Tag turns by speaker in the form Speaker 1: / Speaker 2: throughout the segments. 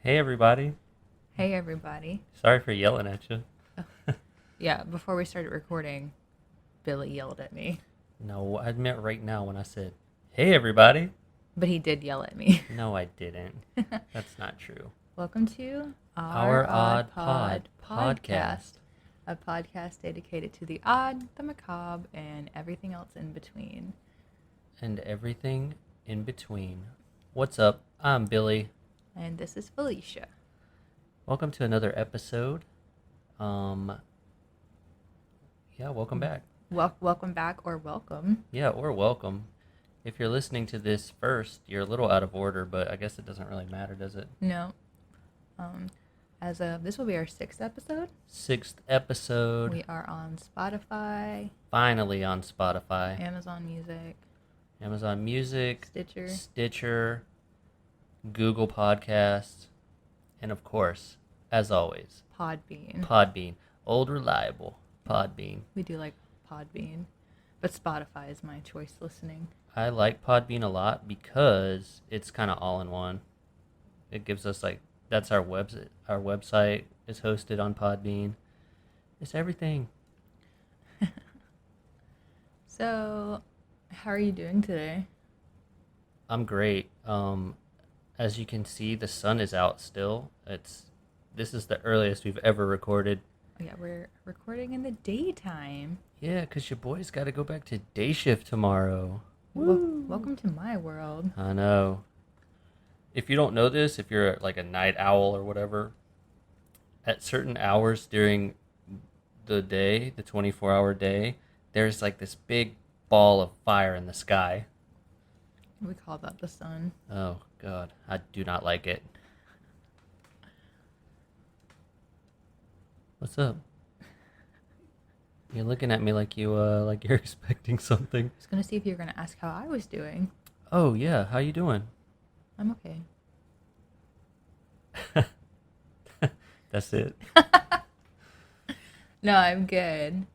Speaker 1: Hey everybody.
Speaker 2: Hey everybody.
Speaker 1: Sorry for yelling at you.
Speaker 2: Yeah, before we started recording, Billy yelled at me.
Speaker 1: No, I meant right now when I said, hey everybody.
Speaker 2: But he did yell at me.
Speaker 1: No, I didn't. That's not true.
Speaker 2: Welcome to Our
Speaker 1: Our
Speaker 2: Odd
Speaker 1: Odd
Speaker 2: Pod
Speaker 1: Pod
Speaker 2: podcast,
Speaker 1: podcast.
Speaker 2: a podcast dedicated to the odd, the macabre, and everything else in between.
Speaker 1: And everything in between. What's up? I'm Billy.
Speaker 2: And this is Felicia.
Speaker 1: Welcome to another episode. Welcome back.
Speaker 2: Welcome back or welcome.
Speaker 1: Yeah, or welcome. If you're listening to this first, you're a little out of order, but I guess it doesn't really matter, does it?
Speaker 2: No. As of this will be our 6th episode.
Speaker 1: 6th episode.
Speaker 2: We are on Spotify,
Speaker 1: Finally on Spotify.
Speaker 2: Amazon Music,
Speaker 1: Amazon Music,
Speaker 2: Stitcher,
Speaker 1: Google Podcasts, and of course, as always,
Speaker 2: Podbean.
Speaker 1: Podbean. Old reliable Podbean.
Speaker 2: We do like Podbean, but Spotify is my choice listening.
Speaker 1: I like Podbean a lot because it's kind of all in one. It gives us that's our website. Our website is hosted on Podbean. It's everything.
Speaker 2: So, how are you doing today?
Speaker 1: I'm great. As you can see, the sun is out still. This is the earliest we've ever recorded.
Speaker 2: Yeah, we're recording in the daytime.
Speaker 1: Yeah, because your boy's got to go back to day shift tomorrow.
Speaker 2: Welcome to my world.
Speaker 1: I know. If you don't know this, if you're like a night owl or whatever, at certain hours during the day, the 24-hour day, there's like this big ball of fire in the sky.
Speaker 2: We call that the sun.
Speaker 1: Oh, God. I do not like it. What's up? You're looking at me like you're expecting something.
Speaker 2: I was gonna see if you were gonna ask how I was doing.
Speaker 1: Oh, yeah. How you doing?
Speaker 2: I'm okay.
Speaker 1: That's it.
Speaker 2: No, I'm good.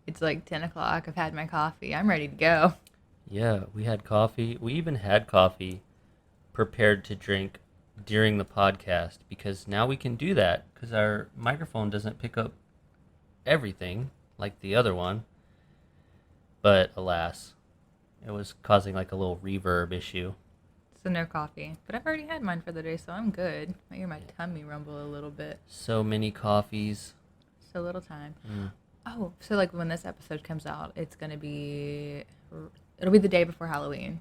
Speaker 2: It's like 10 o'clock. I've had my coffee. I'm ready to go.
Speaker 1: Yeah, we had coffee. We even had coffee prepared to drink during the podcast because now we can do that because our microphone doesn't pick up everything like the other one. But alas, it was causing like a little reverb issue.
Speaker 2: So no coffee. But I've already had mine for the day, so I'm good. I hear my tummy rumble a little bit.
Speaker 1: So many coffees.
Speaker 2: So little time.
Speaker 1: Mm.
Speaker 2: Oh, so like when this episode comes out, it'll be the day before Halloween.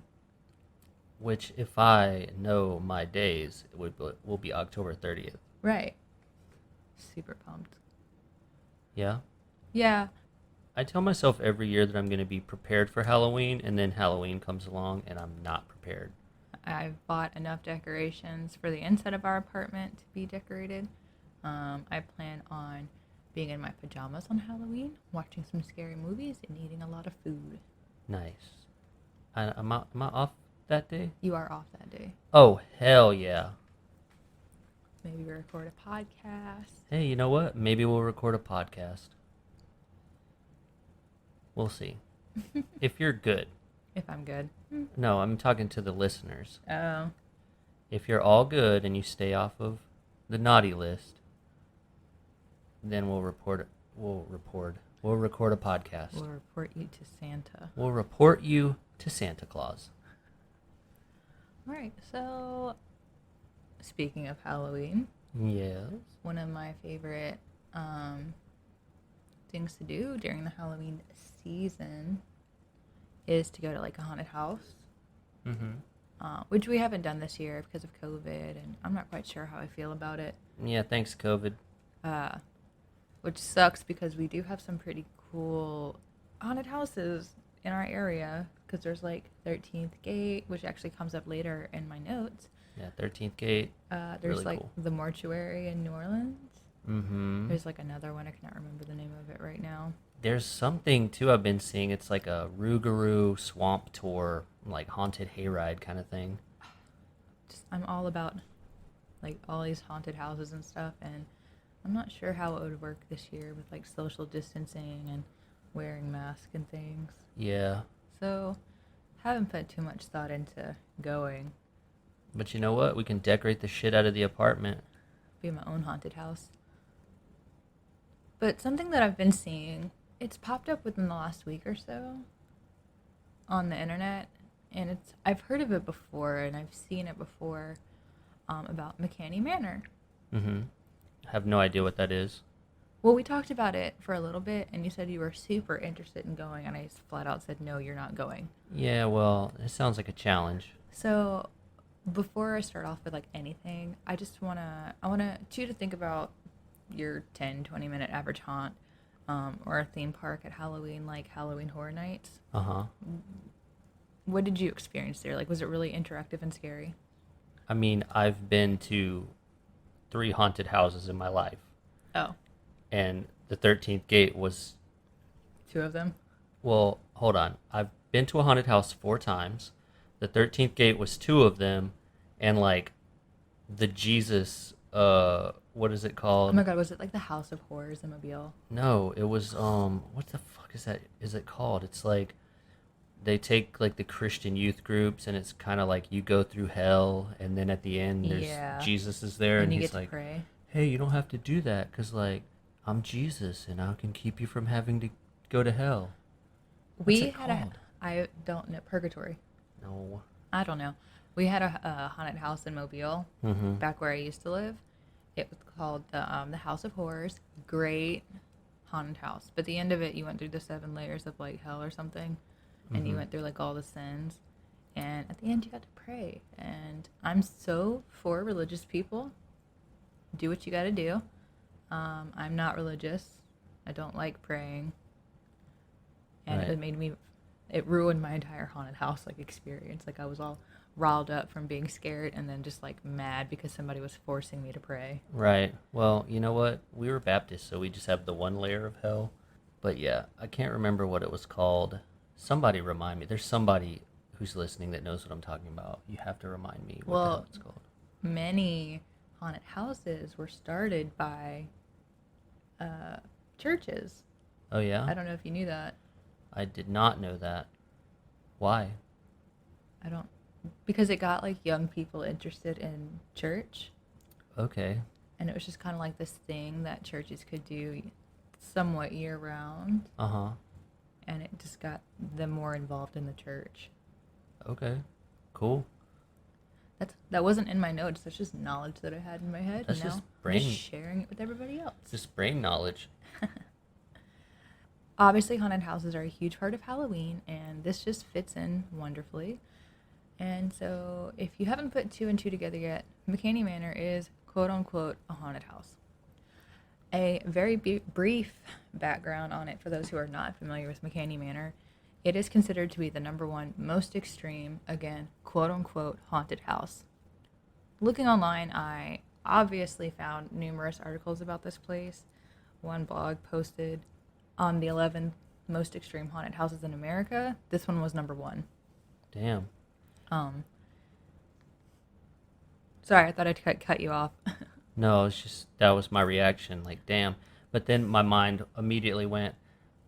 Speaker 1: Which, if I know my days, will be October 30th.
Speaker 2: Right. Super pumped.
Speaker 1: Yeah?
Speaker 2: Yeah.
Speaker 1: I tell myself every year that I'm going to be prepared for Halloween, and then Halloween comes along, and I'm not prepared.
Speaker 2: I've bought enough decorations for the inside of our apartment to be decorated. I plan on being in my pajamas on Halloween, watching some scary movies, and eating a lot of food.
Speaker 1: Nice. Am I off that day?
Speaker 2: You are off that day.
Speaker 1: Oh, hell yeah.
Speaker 2: Maybe we record a podcast.
Speaker 1: Hey, you know what? Maybe we'll record a podcast. We'll see. If you're good.
Speaker 2: If I'm good.
Speaker 1: No, I'm talking to the listeners.
Speaker 2: Oh.
Speaker 1: If you're all good and you stay off of the naughty list, then we'll record a podcast.
Speaker 2: We'll report you to Santa.
Speaker 1: We'll report you to Santa Claus.
Speaker 2: All right, so speaking of Halloween,
Speaker 1: Yes.
Speaker 2: one of my favorite things to do during the Halloween season is to go to like a haunted house, which we haven't done this year because of COVID, and I'm not quite sure how I feel about it.
Speaker 1: Yeah, thanks, COVID.
Speaker 2: Which sucks because we do have some pretty cool haunted houses in our area because there's like 13th Gate, which actually comes up later in my notes.
Speaker 1: Yeah, 13th Gate.
Speaker 2: There's
Speaker 1: really
Speaker 2: like
Speaker 1: cool.
Speaker 2: the mortuary in New Orleans.
Speaker 1: Mm-hmm.
Speaker 2: There's like another one. I cannot remember the name of it right now.
Speaker 1: There's something, too, I've been seeing. It's like a Rougarou swamp tour, like haunted hayride kind of thing.
Speaker 2: I'm all about like all these haunted houses and stuff, and I'm not sure how it would work this year with like social distancing and wearing masks and things.
Speaker 1: Yeah.
Speaker 2: So haven't put too much thought into going.
Speaker 1: But you know what? We can decorate the shit out of the apartment.
Speaker 2: Be my own haunted house. But something that I've been seeing, it's popped up within the last week or so on the internet, and I've heard of it before and I've seen it before, about McCanny Manor.
Speaker 1: Mm-hmm. I have no idea what that is.
Speaker 2: Well, we talked about it for a little bit, and you said you were super interested in going, and I just flat out said, no, you're not going.
Speaker 1: Yeah, well, it sounds like a challenge.
Speaker 2: So, before I start off with, like, anything, I want you to think about your 10, 20-minute average haunt, or a theme park at Halloween, like Halloween Horror Nights.
Speaker 1: Uh-huh.
Speaker 2: What did you experience there? Like, was it really interactive and scary?
Speaker 1: I mean, I've been to 3 haunted houses in my life.
Speaker 2: Oh.
Speaker 1: And the 13th gate was...
Speaker 2: 2 of them?
Speaker 1: Well, hold on. I've been to a haunted house 4 times. The 13th gate was 2 of them. And, like, the Jesus... what is it called?
Speaker 2: Oh my god, was it like the House of Horrors in Mobile?
Speaker 1: No, it was, what the fuck is that? Is it called? It's like, they take, like, the Christian youth groups, and it's kind of like you go through hell, and then at the end, Jesus is there, and
Speaker 2: you
Speaker 1: he's
Speaker 2: get to
Speaker 1: like,
Speaker 2: pray.
Speaker 1: hey, you don't have to do that, because, like, I'm Jesus, and I can keep you from having to go to hell. What's it called?
Speaker 2: I don't know, Purgatory.
Speaker 1: No.
Speaker 2: I don't know. We had a haunted house in Mobile,
Speaker 1: Mm-hmm.
Speaker 2: back where I used to live. It was called the House of Horrors. Great haunted house. But at the end of it, you went through the 7 layers of, like, hell or something. And you went through, like, all the sins. And at the end, you got to pray. And I'm so for religious people. Do what you got to do. I'm not religious. I don't like praying. And
Speaker 1: Right.
Speaker 2: it ruined my entire haunted house, like, experience. Like, I was all riled up from being scared and then just, like, mad because somebody was forcing me to pray.
Speaker 1: Right. Well, you know what? We were Baptist, so we just have the 1 layer of hell. But yeah, I can't remember what it was called. Somebody remind me. There's somebody who's listening that knows what I'm talking about. You have to remind me what the hell it's called.
Speaker 2: Many haunted houses were started by churches.
Speaker 1: Oh, yeah?
Speaker 2: I don't know if you knew that.
Speaker 1: I did not know that. Why?
Speaker 2: Because it got, like, young people interested in church.
Speaker 1: Okay.
Speaker 2: And it was just kind of like this thing that churches could do somewhat year round.
Speaker 1: Uh-huh.
Speaker 2: And it just got them more involved in the church.
Speaker 1: Okay. Cool.
Speaker 2: That wasn't in my notes. That's just knowledge that I had in my head.
Speaker 1: That's
Speaker 2: and
Speaker 1: just
Speaker 2: now
Speaker 1: brain.
Speaker 2: I'm just sharing it with everybody else.
Speaker 1: Just brain knowledge.
Speaker 2: Obviously, haunted houses are a huge part of Halloween, and this just fits in wonderfully. And so, if you haven't put 2 and 2 together yet, McCanny Manor is quote-unquote a haunted house. A very brief background on it for those who are not familiar with McCanny Manor. It is considered to be the #1 most extreme, again, quote-unquote haunted house. Looking online, I obviously found numerous articles about this place. One blog posted on the 11 most extreme haunted houses in America. This one was #1.
Speaker 1: Damn.
Speaker 2: Sorry, I thought I'd cut you off.
Speaker 1: No, it's just, that was my reaction. Like, damn. But then my mind immediately went,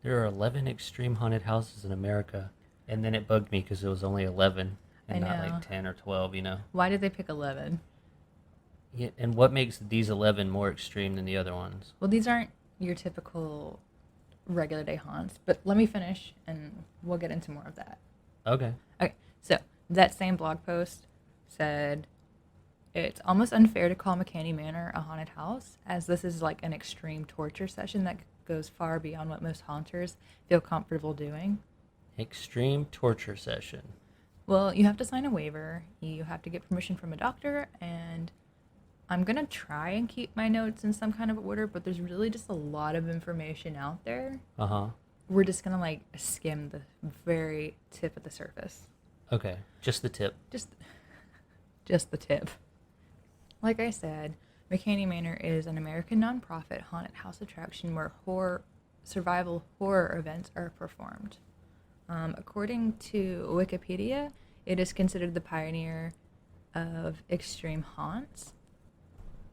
Speaker 1: there are 11 extreme haunted houses in America. And then it bugged me because it was only 11 and not like 10 or 12, you know?
Speaker 2: Why did they pick 11?
Speaker 1: Yeah, and what makes these 11 more extreme than the other ones?
Speaker 2: Well, these aren't your typical regular day haunts, but let me finish and we'll get into more of that.
Speaker 1: Okay.
Speaker 2: Okay, so that same blog post said it's almost unfair to call McCanny Manor a haunted house, as this is like an extreme torture session that goes far beyond what most haunters feel comfortable doing.
Speaker 1: Extreme torture session.
Speaker 2: Well, you have to sign a waiver, you have to get permission from a doctor, and I'm going to try and keep my notes in some kind of order, but there's really just a lot of information out there.
Speaker 1: Uh-huh.
Speaker 2: We're just going to, like, skim the very tip of the surface.
Speaker 1: Okay, just the tip.
Speaker 2: Just the tip. Like I said, McCanny Manor is an American nonprofit haunted house attraction where survival horror events are performed. According to Wikipedia, it is considered the pioneer of extreme haunts.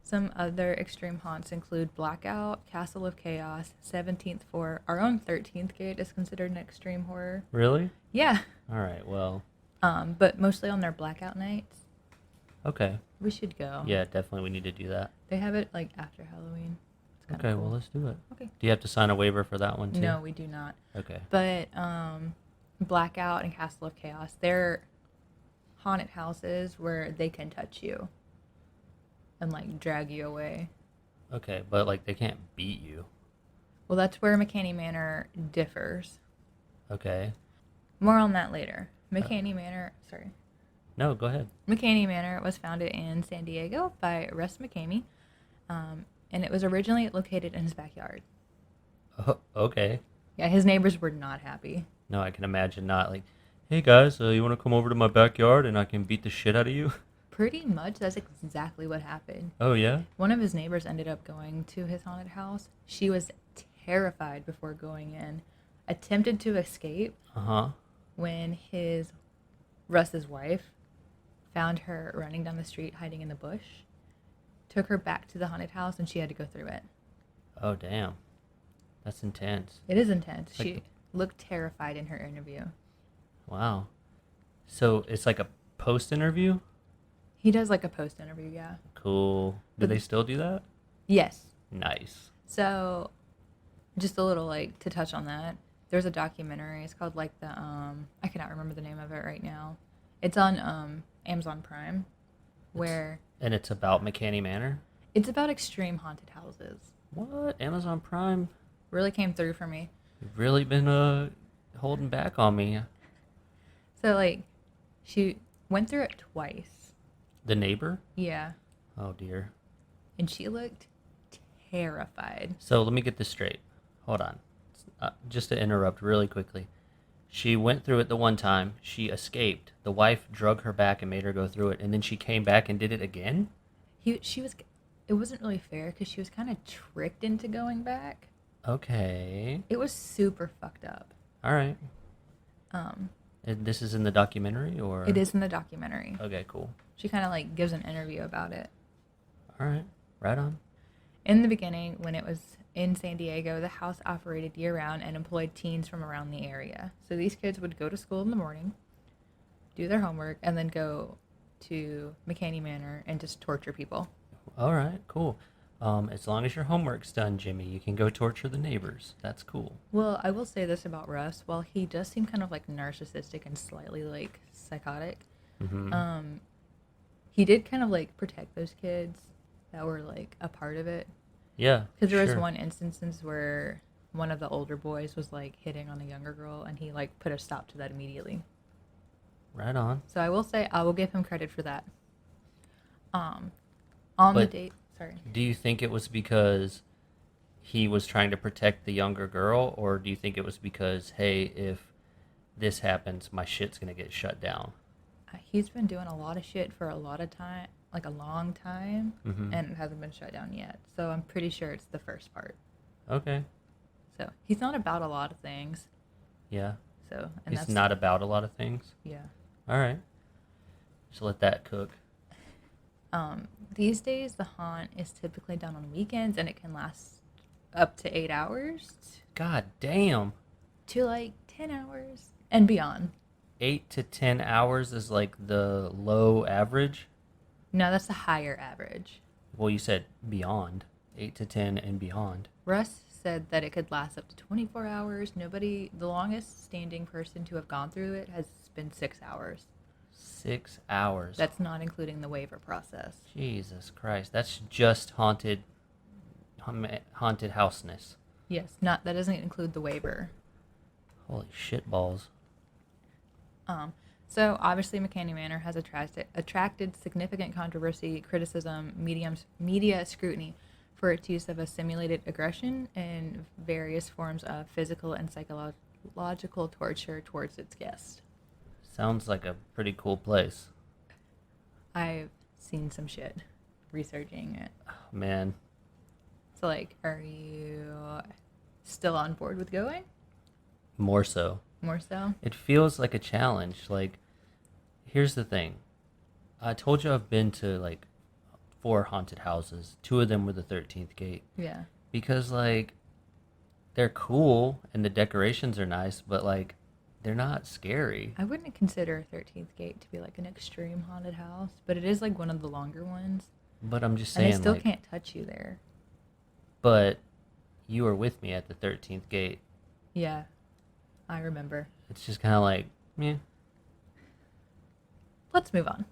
Speaker 2: Some other extreme haunts include Blackout, Castle of Chaos, 17th Floor. Our own 13th Gate is considered an extreme horror.
Speaker 1: Really?
Speaker 2: Yeah.
Speaker 1: All right, well.
Speaker 2: But mostly on their blackout nights.
Speaker 1: Okay.
Speaker 2: We should go.
Speaker 1: Yeah, definitely we need to do that.
Speaker 2: They have it like after Halloween. It's kinda
Speaker 1: Okay,
Speaker 2: cool.
Speaker 1: well, let's do it.
Speaker 2: Okay.
Speaker 1: Do you have to sign a waiver for that one too?
Speaker 2: No, we do not.
Speaker 1: Okay.
Speaker 2: But Blackout and Castle of Chaos, they're haunted houses where they can touch you and like drag you away.
Speaker 1: Okay, but like they can't beat you.
Speaker 2: Well, that's where McCanny Manor differs.
Speaker 1: Okay.
Speaker 2: More on that later. McCanny Manor was founded in San Diego by Russ McCamey, and it was originally located in his backyard.
Speaker 1: Oh, okay.
Speaker 2: Yeah, his neighbors were not happy.
Speaker 1: No, I can imagine not. Like, hey guys, you want to come over to my backyard and I can beat the shit out of you?
Speaker 2: Pretty much, that's exactly what happened.
Speaker 1: Oh, yeah?
Speaker 2: One of his neighbors ended up going to his haunted house. She was terrified before going in, attempted to escape
Speaker 1: Uh-huh.
Speaker 2: when Russ's wife found her running down the street, hiding in the bush, took her back to the haunted house, and she had to go through it.
Speaker 1: Oh, damn. That's intense.
Speaker 2: It is intense.
Speaker 1: Like
Speaker 2: She looked terrified in her interview.
Speaker 1: Wow. So it's like a post-interview?
Speaker 2: He does like a post interview, yeah.
Speaker 1: Cool. Do
Speaker 2: But-
Speaker 1: they still do that?
Speaker 2: Yes.
Speaker 1: Nice.
Speaker 2: So, just a little like to touch on that. There's a documentary. It's called like the I cannot remember the name of it right now. It's on Amazon Prime, where
Speaker 1: And it's about McCanny Manor?
Speaker 2: it's about extreme haunted houses.
Speaker 1: What? Amazon Prime?
Speaker 2: Really came through for me.
Speaker 1: You've really been holding back on me.
Speaker 2: So like, she went through it twice.
Speaker 1: The neighbor?
Speaker 2: Yeah,
Speaker 1: Oh, dear.
Speaker 2: and she looked terrified.
Speaker 1: So let me get this straight. Hold on. Just to interrupt really quickly. She went through it the one time. She escaped. The wife drug her back and made her go through it. And then she came back and did it again?
Speaker 2: She was. It wasn't really fair because she was kind of tricked into going back.
Speaker 1: Okay.
Speaker 2: It was super fucked up.
Speaker 1: All right.
Speaker 2: Um,
Speaker 1: And this is in the documentary, or?
Speaker 2: it is in the documentary.
Speaker 1: Okay, cool.
Speaker 2: She kind of like gives an interview about it.
Speaker 1: All right. Right on.
Speaker 2: In the beginning, when it was in San Diego, the house operated year-round and employed teens from around the area. So these kids would go to school in the morning, do their homework, and then go to McCanny Manor and just torture people.
Speaker 1: All right, cool. As long as your homework's done, Jimmy, you can go torture the neighbors. That's cool.
Speaker 2: Well, I will say this about Russ. While he does seem kind of like narcissistic and slightly like psychotic,
Speaker 1: Mm-hmm.
Speaker 2: he did kind of like protect those kids that were like a part of it.
Speaker 1: Yeah,
Speaker 2: Because there was
Speaker 1: sure.
Speaker 2: one instance where one of the older boys was like hitting on the younger girl, and he like put a stop to that immediately.
Speaker 1: Right on.
Speaker 2: So I will say I will give him credit for that. On the
Speaker 1: But-
Speaker 2: date, sorry.
Speaker 1: Do you think it was because he was trying to protect the younger girl, or do you think it was because, hey, if this happens, my shit's gonna get shut down?
Speaker 2: He's been doing a lot of shit for a lot of time, like a long time,
Speaker 1: Mhm.
Speaker 2: and it hasn't been shut down yet. So I'm pretty sure it's the first part.
Speaker 1: Okay.
Speaker 2: So he's not about a lot of things.
Speaker 1: Yeah.
Speaker 2: So and
Speaker 1: He's
Speaker 2: that's
Speaker 1: not about a lot of things.
Speaker 2: yeah.
Speaker 1: All right. Just let that cook.
Speaker 2: These days the haunt is typically done on weekends, and it can last up to 8 hours
Speaker 1: God damn.
Speaker 2: to like 10 hours and beyond.
Speaker 1: 8 to 10 hours is like the low average.
Speaker 2: No, that's the higher average.
Speaker 1: Well, you said beyond. 8 to 10 and beyond.
Speaker 2: Russ said that it could last up to 24 hours. The longest standing person to have gone through it has been 6 hours.
Speaker 1: 6 hours.
Speaker 2: That's not including the waiver process.
Speaker 1: Jesus Christ. That's just haunted houseness.
Speaker 2: Yes, that doesn't include the waiver.
Speaker 1: Holy shit balls.
Speaker 2: So obviously McCanny Manor has attracted significant controversy, criticism, media scrutiny for its use of a simulated aggression and various forms of physical and psychological torture towards its guests.
Speaker 1: Sounds like a pretty cool place.
Speaker 2: I've seen some shit researching it.
Speaker 1: Oh, man.
Speaker 2: So like, are you still on board with going?
Speaker 1: More so.
Speaker 2: More so?
Speaker 1: It feels like a challenge. Like, here's the thing. I told you I've been to like 4 haunted houses. 2 of them were the 13th gate.
Speaker 2: Yeah.
Speaker 1: Because like they're cool and the decorations are nice, but like they're not scary.
Speaker 2: I wouldn't consider 13th Gate to be like an extreme haunted house, but it is like one of the longer ones.
Speaker 1: But I'm just
Speaker 2: And they
Speaker 1: saying,
Speaker 2: still
Speaker 1: like,
Speaker 2: can't touch you there.
Speaker 1: but you were with me at the 13th gate.
Speaker 2: Yeah, I remember.
Speaker 1: It's just kind of like, yeah,
Speaker 2: Let's move on.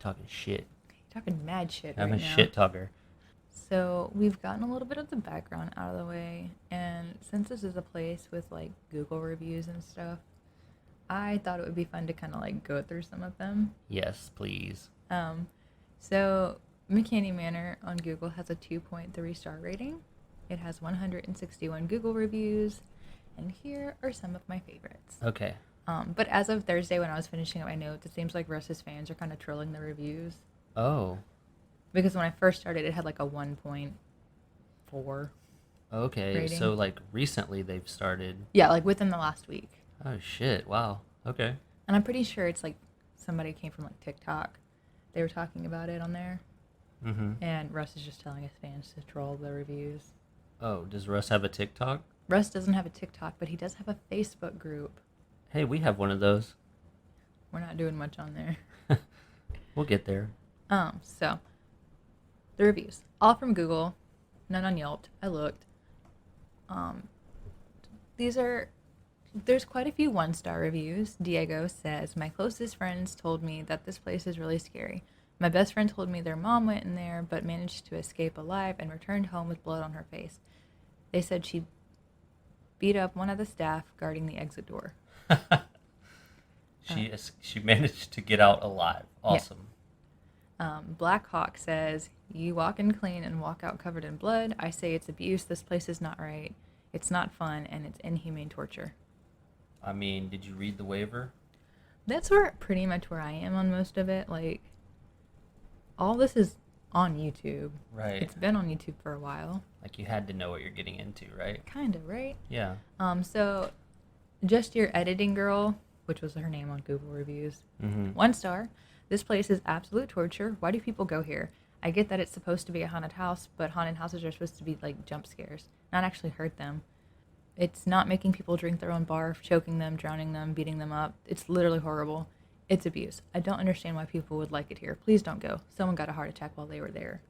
Speaker 1: talking shit.
Speaker 2: You're talking mad shit
Speaker 1: I'm
Speaker 2: right
Speaker 1: a
Speaker 2: now.
Speaker 1: shit talker.
Speaker 2: So we've gotten a little bit of the background out of the way, and since this is a place with like Google reviews and stuff, I thought it would be fun to kind of like go through some of them.
Speaker 1: Yes, please.
Speaker 2: So McKinney Manor on Google has a 2.3 star rating. It has 161 Google reviews, and here are some of my favorites.
Speaker 1: Okay.
Speaker 2: But as of Thursday, when I was finishing up my notes, it seems like Russ's fans are kind of trolling the reviews.
Speaker 1: Oh.
Speaker 2: Because when I first started, it had like a 1.4.
Speaker 1: Okay.
Speaker 2: Rating.
Speaker 1: So like recently they've started.
Speaker 2: Yeah, like within the last week.
Speaker 1: Oh shit! Wow. Okay.
Speaker 2: And I'm pretty sure it's like somebody came from like TikTok. They were talking about it on there.
Speaker 1: Mm-hmm.
Speaker 2: And Russ is just telling his fans to troll the reviews.
Speaker 1: Oh, does Russ have a TikTok?
Speaker 2: Russ doesn't have a TikTok, but he does have a Facebook group.
Speaker 1: Hey, we have one of those.
Speaker 2: We're not doing much on there.
Speaker 1: We'll get there.
Speaker 2: So the reviews, all from Google, none on Yelp. I looked. There's quite a few 1-star reviews. Diego says, my closest friends told me that this place is really scary. My best friend told me their mom went in there but managed to escape alive and returned home with blood on her face. They said she beat up one of the staff guarding the exit door.
Speaker 1: She managed to get out alive. Awesome.
Speaker 2: Yeah. Black Hawk says, you walk in clean and walk out covered in blood. I say it's abuse. This place is not right. It's not fun, and it's inhumane torture.
Speaker 1: I mean, did you read the waiver?
Speaker 2: That's pretty much where I am on most of it. Like, all this is on YouTube.
Speaker 1: Right.
Speaker 2: It's been on YouTube for a while.
Speaker 1: Like you had to know what you're getting into, right?
Speaker 2: Kinda, right?
Speaker 1: Yeah.
Speaker 2: So, Just Your Editing Girl, which was her name on Google reviews, 1 star. This place is absolute torture. Why do people go here? I get that it's supposed to be a haunted house, but haunted houses are supposed to be like jump scares, not actually hurt them. It's not making people drink their own barf, choking them, drowning them, beating them up. It's literally horrible. It's abuse. I don't understand why people would like it here. Please don't go. Someone got a heart attack while they were there.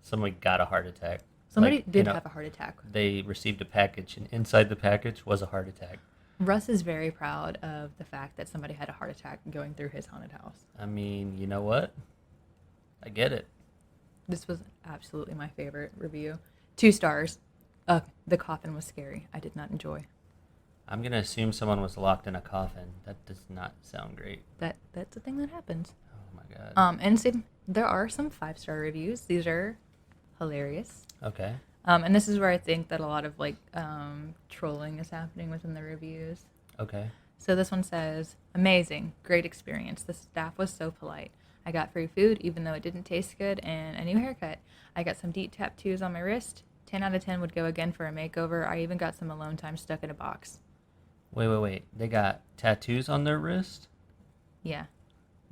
Speaker 1: Somebody got a heart attack.
Speaker 2: Somebody did have a heart attack.
Speaker 1: They received a package, and inside the package was a heart attack.
Speaker 2: Russ is very proud of the fact that somebody had a heart attack going through his haunted house.
Speaker 1: I mean, you know what? I get it.
Speaker 2: This was absolutely my favorite review. 2 stars. The coffin was scary. I did not enjoy.
Speaker 1: I'm going to assume someone was locked in a coffin. That does not sound great.
Speaker 2: That's a thing that happens.
Speaker 1: Oh my god.
Speaker 2: And there are some 5-star reviews. These are hilarious.
Speaker 1: Okay.
Speaker 2: And this is where I think that a lot of like trolling is happening within the reviews.
Speaker 1: Okay.
Speaker 2: So this one says, amazing, great experience. The staff was so polite. I got free food even though it didn't taste good, and a new haircut. I got some deep tattoos on my wrist. 10 out of 10 would go again for a makeover. I even got some alone time stuck in a box.
Speaker 1: Wait. They got tattoos on their wrist?
Speaker 2: Yeah.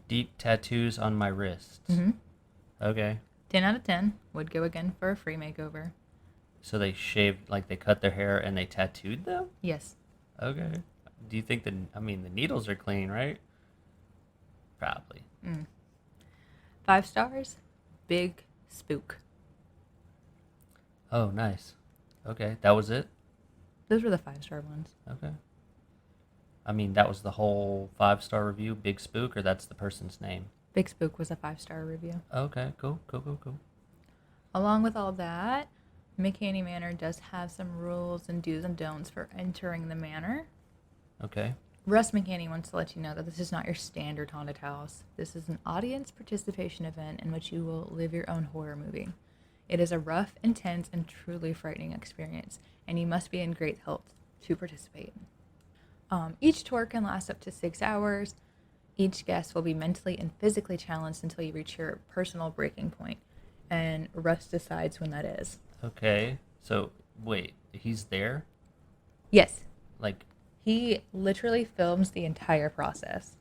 Speaker 1: Deep tattoos on my wrist.
Speaker 2: Mm-hmm.
Speaker 1: Okay.
Speaker 2: 10 out of 10 would go again for a free makeover.
Speaker 1: So they shaved, like they cut their hair and they tattooed them?
Speaker 2: Yes.
Speaker 1: Okay. Do you think the needles are clean, right? Probably.
Speaker 2: 5 stars, big spook.
Speaker 1: Oh, nice. Okay, that was it?
Speaker 2: Those were the 5-star ones.
Speaker 1: Okay. I mean, that was the whole 5-star review, Big Spook, or that's the person's name?
Speaker 2: Big Spook was a 5-star review.
Speaker 1: Okay, cool.
Speaker 2: Along with all that, McKinney Manor does have some rules and do's and don'ts for entering the manor.
Speaker 1: Okay.
Speaker 2: Russ McKinney wants to let you know that this is not your standard haunted house. This is an audience participation event in which you will live your own horror movie. It is a rough, intense, and truly frightening experience, and you must be in great health to participate. Each tour can last up to 6 hours. Each guest will be mentally and physically challenged until you reach your personal breaking point, and Russ decides when that is.
Speaker 1: Okay, so wait, he's there?
Speaker 2: Yes.
Speaker 1: Like,
Speaker 2: He literally films the entire process.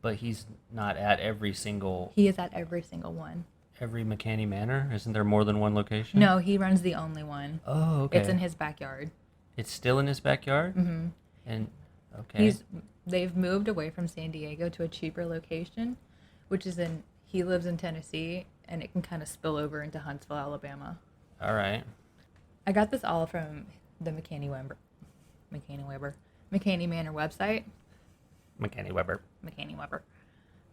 Speaker 1: but he's not at every
Speaker 2: He is at every single one.
Speaker 1: McKinney Manor? Isn't there more than one location?
Speaker 2: No, he runs the only one.
Speaker 1: Oh, okay.
Speaker 2: It's in his backyard.
Speaker 1: It's still in his backyard?
Speaker 2: Mm-hmm.
Speaker 1: And Okay.
Speaker 2: They've moved away from San Diego to a cheaper location, which is he lives in Tennessee, and it can kind of spill over into Huntsville, Alabama.
Speaker 1: All right.
Speaker 2: I got this all from the McKinney Manor website. McKinney Weber.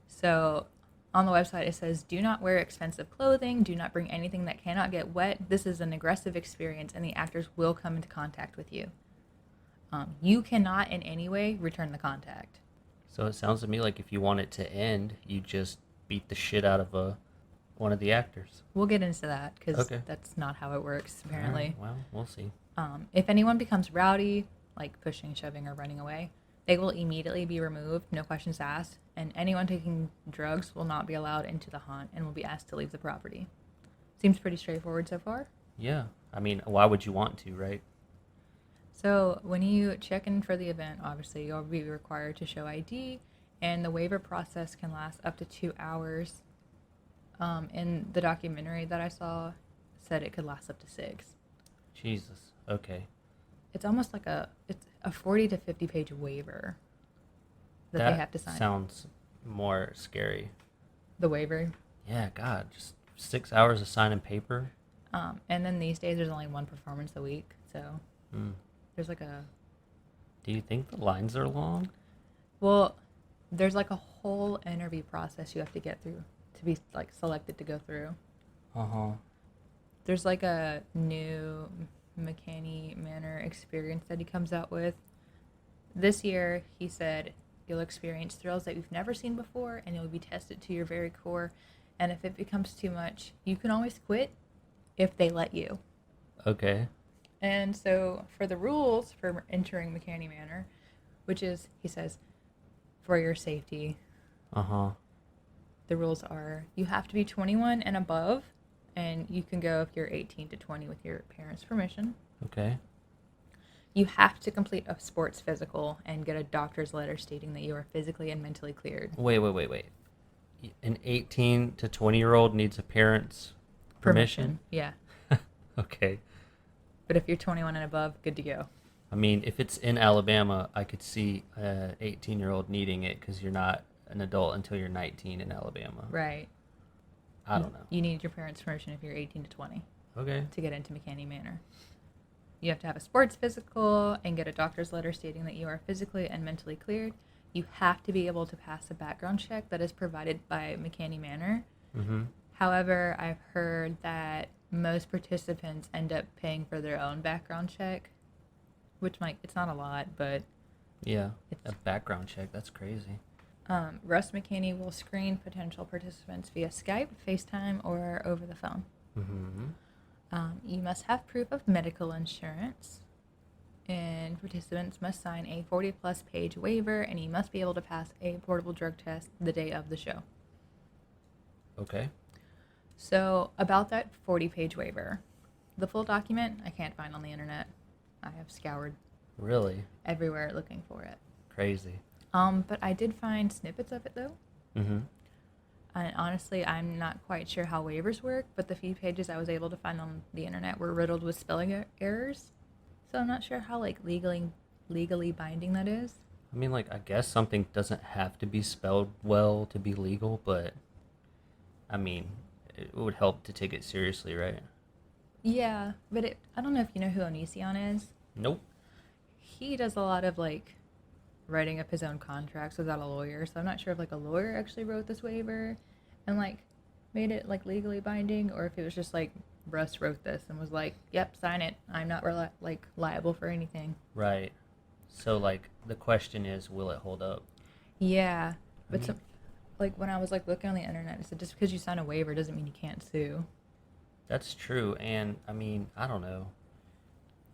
Speaker 2: So on the website it says, do not wear expensive clothing, do not bring anything that cannot get wet. This is an aggressive experience and the actors will come into contact with you. You cannot in any way return the contact.
Speaker 1: So it sounds to me like if you want it to end, you just beat the shit out of one of the actors.
Speaker 2: We'll get into that because
Speaker 1: Okay.
Speaker 2: that's not how it works, apparently.
Speaker 1: All right, well, we'll see.
Speaker 2: If anyone becomes rowdy, like pushing, shoving, or running away, they will immediately be removed, no questions asked, and anyone taking drugs will not be allowed into the haunt and will be asked to leave the property. Seems pretty straightforward so far.
Speaker 1: Yeah. I mean, why would you want to, right?
Speaker 2: So when you check in for the event, obviously you'll be required to show ID, and the waiver process can last up to 2 hours. In the documentary that I saw, said it could last up to 6.
Speaker 1: Jesus. Okay.
Speaker 2: It's almost like it's a 40 to 50 page waiver that they have to sign.
Speaker 1: Sounds more scary.
Speaker 2: The waiver.
Speaker 1: Yeah, God, just 6 hours of signing paper.
Speaker 2: And then these days there's only one performance a week, so there's like a...
Speaker 1: Do you think the lines are long?
Speaker 2: Well, there's like a whole interview process you have to get through to be like selected to go through.
Speaker 1: Uh-huh.
Speaker 2: There's like a new McKinney Manor experience that he comes out with. This year, he said, you'll experience thrills that you've never seen before, and you'll be tested to your very core. And if it becomes too much, you can always quit if they let you.
Speaker 1: Okay.
Speaker 2: And so for the rules for entering McKinney Manor, which is, he says, for your safety,
Speaker 1: Uh-huh.
Speaker 2: the rules are you have to be 21 and above, and you can go if you're 18 to 20 with your parents' permission.
Speaker 1: Okay.
Speaker 2: You have to complete a sports physical and get a doctor's letter stating that you are physically and mentally cleared.
Speaker 1: Wait. An 18 to 20-year-old needs a parent's permission?
Speaker 2: Yeah.
Speaker 1: Okay.
Speaker 2: But if you're 21 and above, good to go.
Speaker 1: I mean, if it's in Alabama, I could see an 18-year-old needing it because you're not an adult until you're 19 in Alabama.
Speaker 2: Right.
Speaker 1: I don't know.
Speaker 2: You need your parents' permission if you're 18 to 20
Speaker 1: Okay.
Speaker 2: to get into McKinney Manor. You have to have a sports physical and get a doctor's letter stating that you are physically and mentally cleared. You have to be able to pass a background check that is provided by McKinney Manor.
Speaker 1: Mm-hmm.
Speaker 2: However, I've heard that most participants end up paying for their own background check, which it's not a lot, but...
Speaker 1: Yeah, a background check. That's crazy.
Speaker 2: Russ McKinney will screen potential participants via Skype, FaceTime, or over the phone.
Speaker 1: Mm-hmm.
Speaker 2: You must have proof of medical insurance, and participants must sign a 40-plus page waiver, and you must be able to pass a portable drug test the day of the show.
Speaker 1: Okay.
Speaker 2: So, about that 40-page waiver, the full document I can't find on the internet. I have scoured
Speaker 1: Really?
Speaker 2: everywhere looking for it.
Speaker 1: Crazy.
Speaker 2: But I did find snippets of it, though.
Speaker 1: Mm-hmm.
Speaker 2: And honestly, I'm not quite sure how waivers work, but the few pages I was able to find on the internet were riddled with spelling errors. So I'm not sure how legally binding that is.
Speaker 1: I mean, I guess something doesn't have to be spelled well to be legal, but I mean, it would help to take it seriously, right?
Speaker 2: Yeah, but I don't know if you know who Onision is.
Speaker 1: Nope.
Speaker 2: He does a lot of writing up his own contracts without a lawyer, so I'm not sure if a lawyer actually wrote this waiver and made it legally binding, or if it was just Russ wrote this and was yep, sign it, I'm not liable for anything.
Speaker 1: Right. So the question is, will it hold up?
Speaker 2: Yeah, but when I was looking on the internet, it said just because you sign a waiver doesn't mean you can't sue.
Speaker 1: That's true, and I mean, I don't know.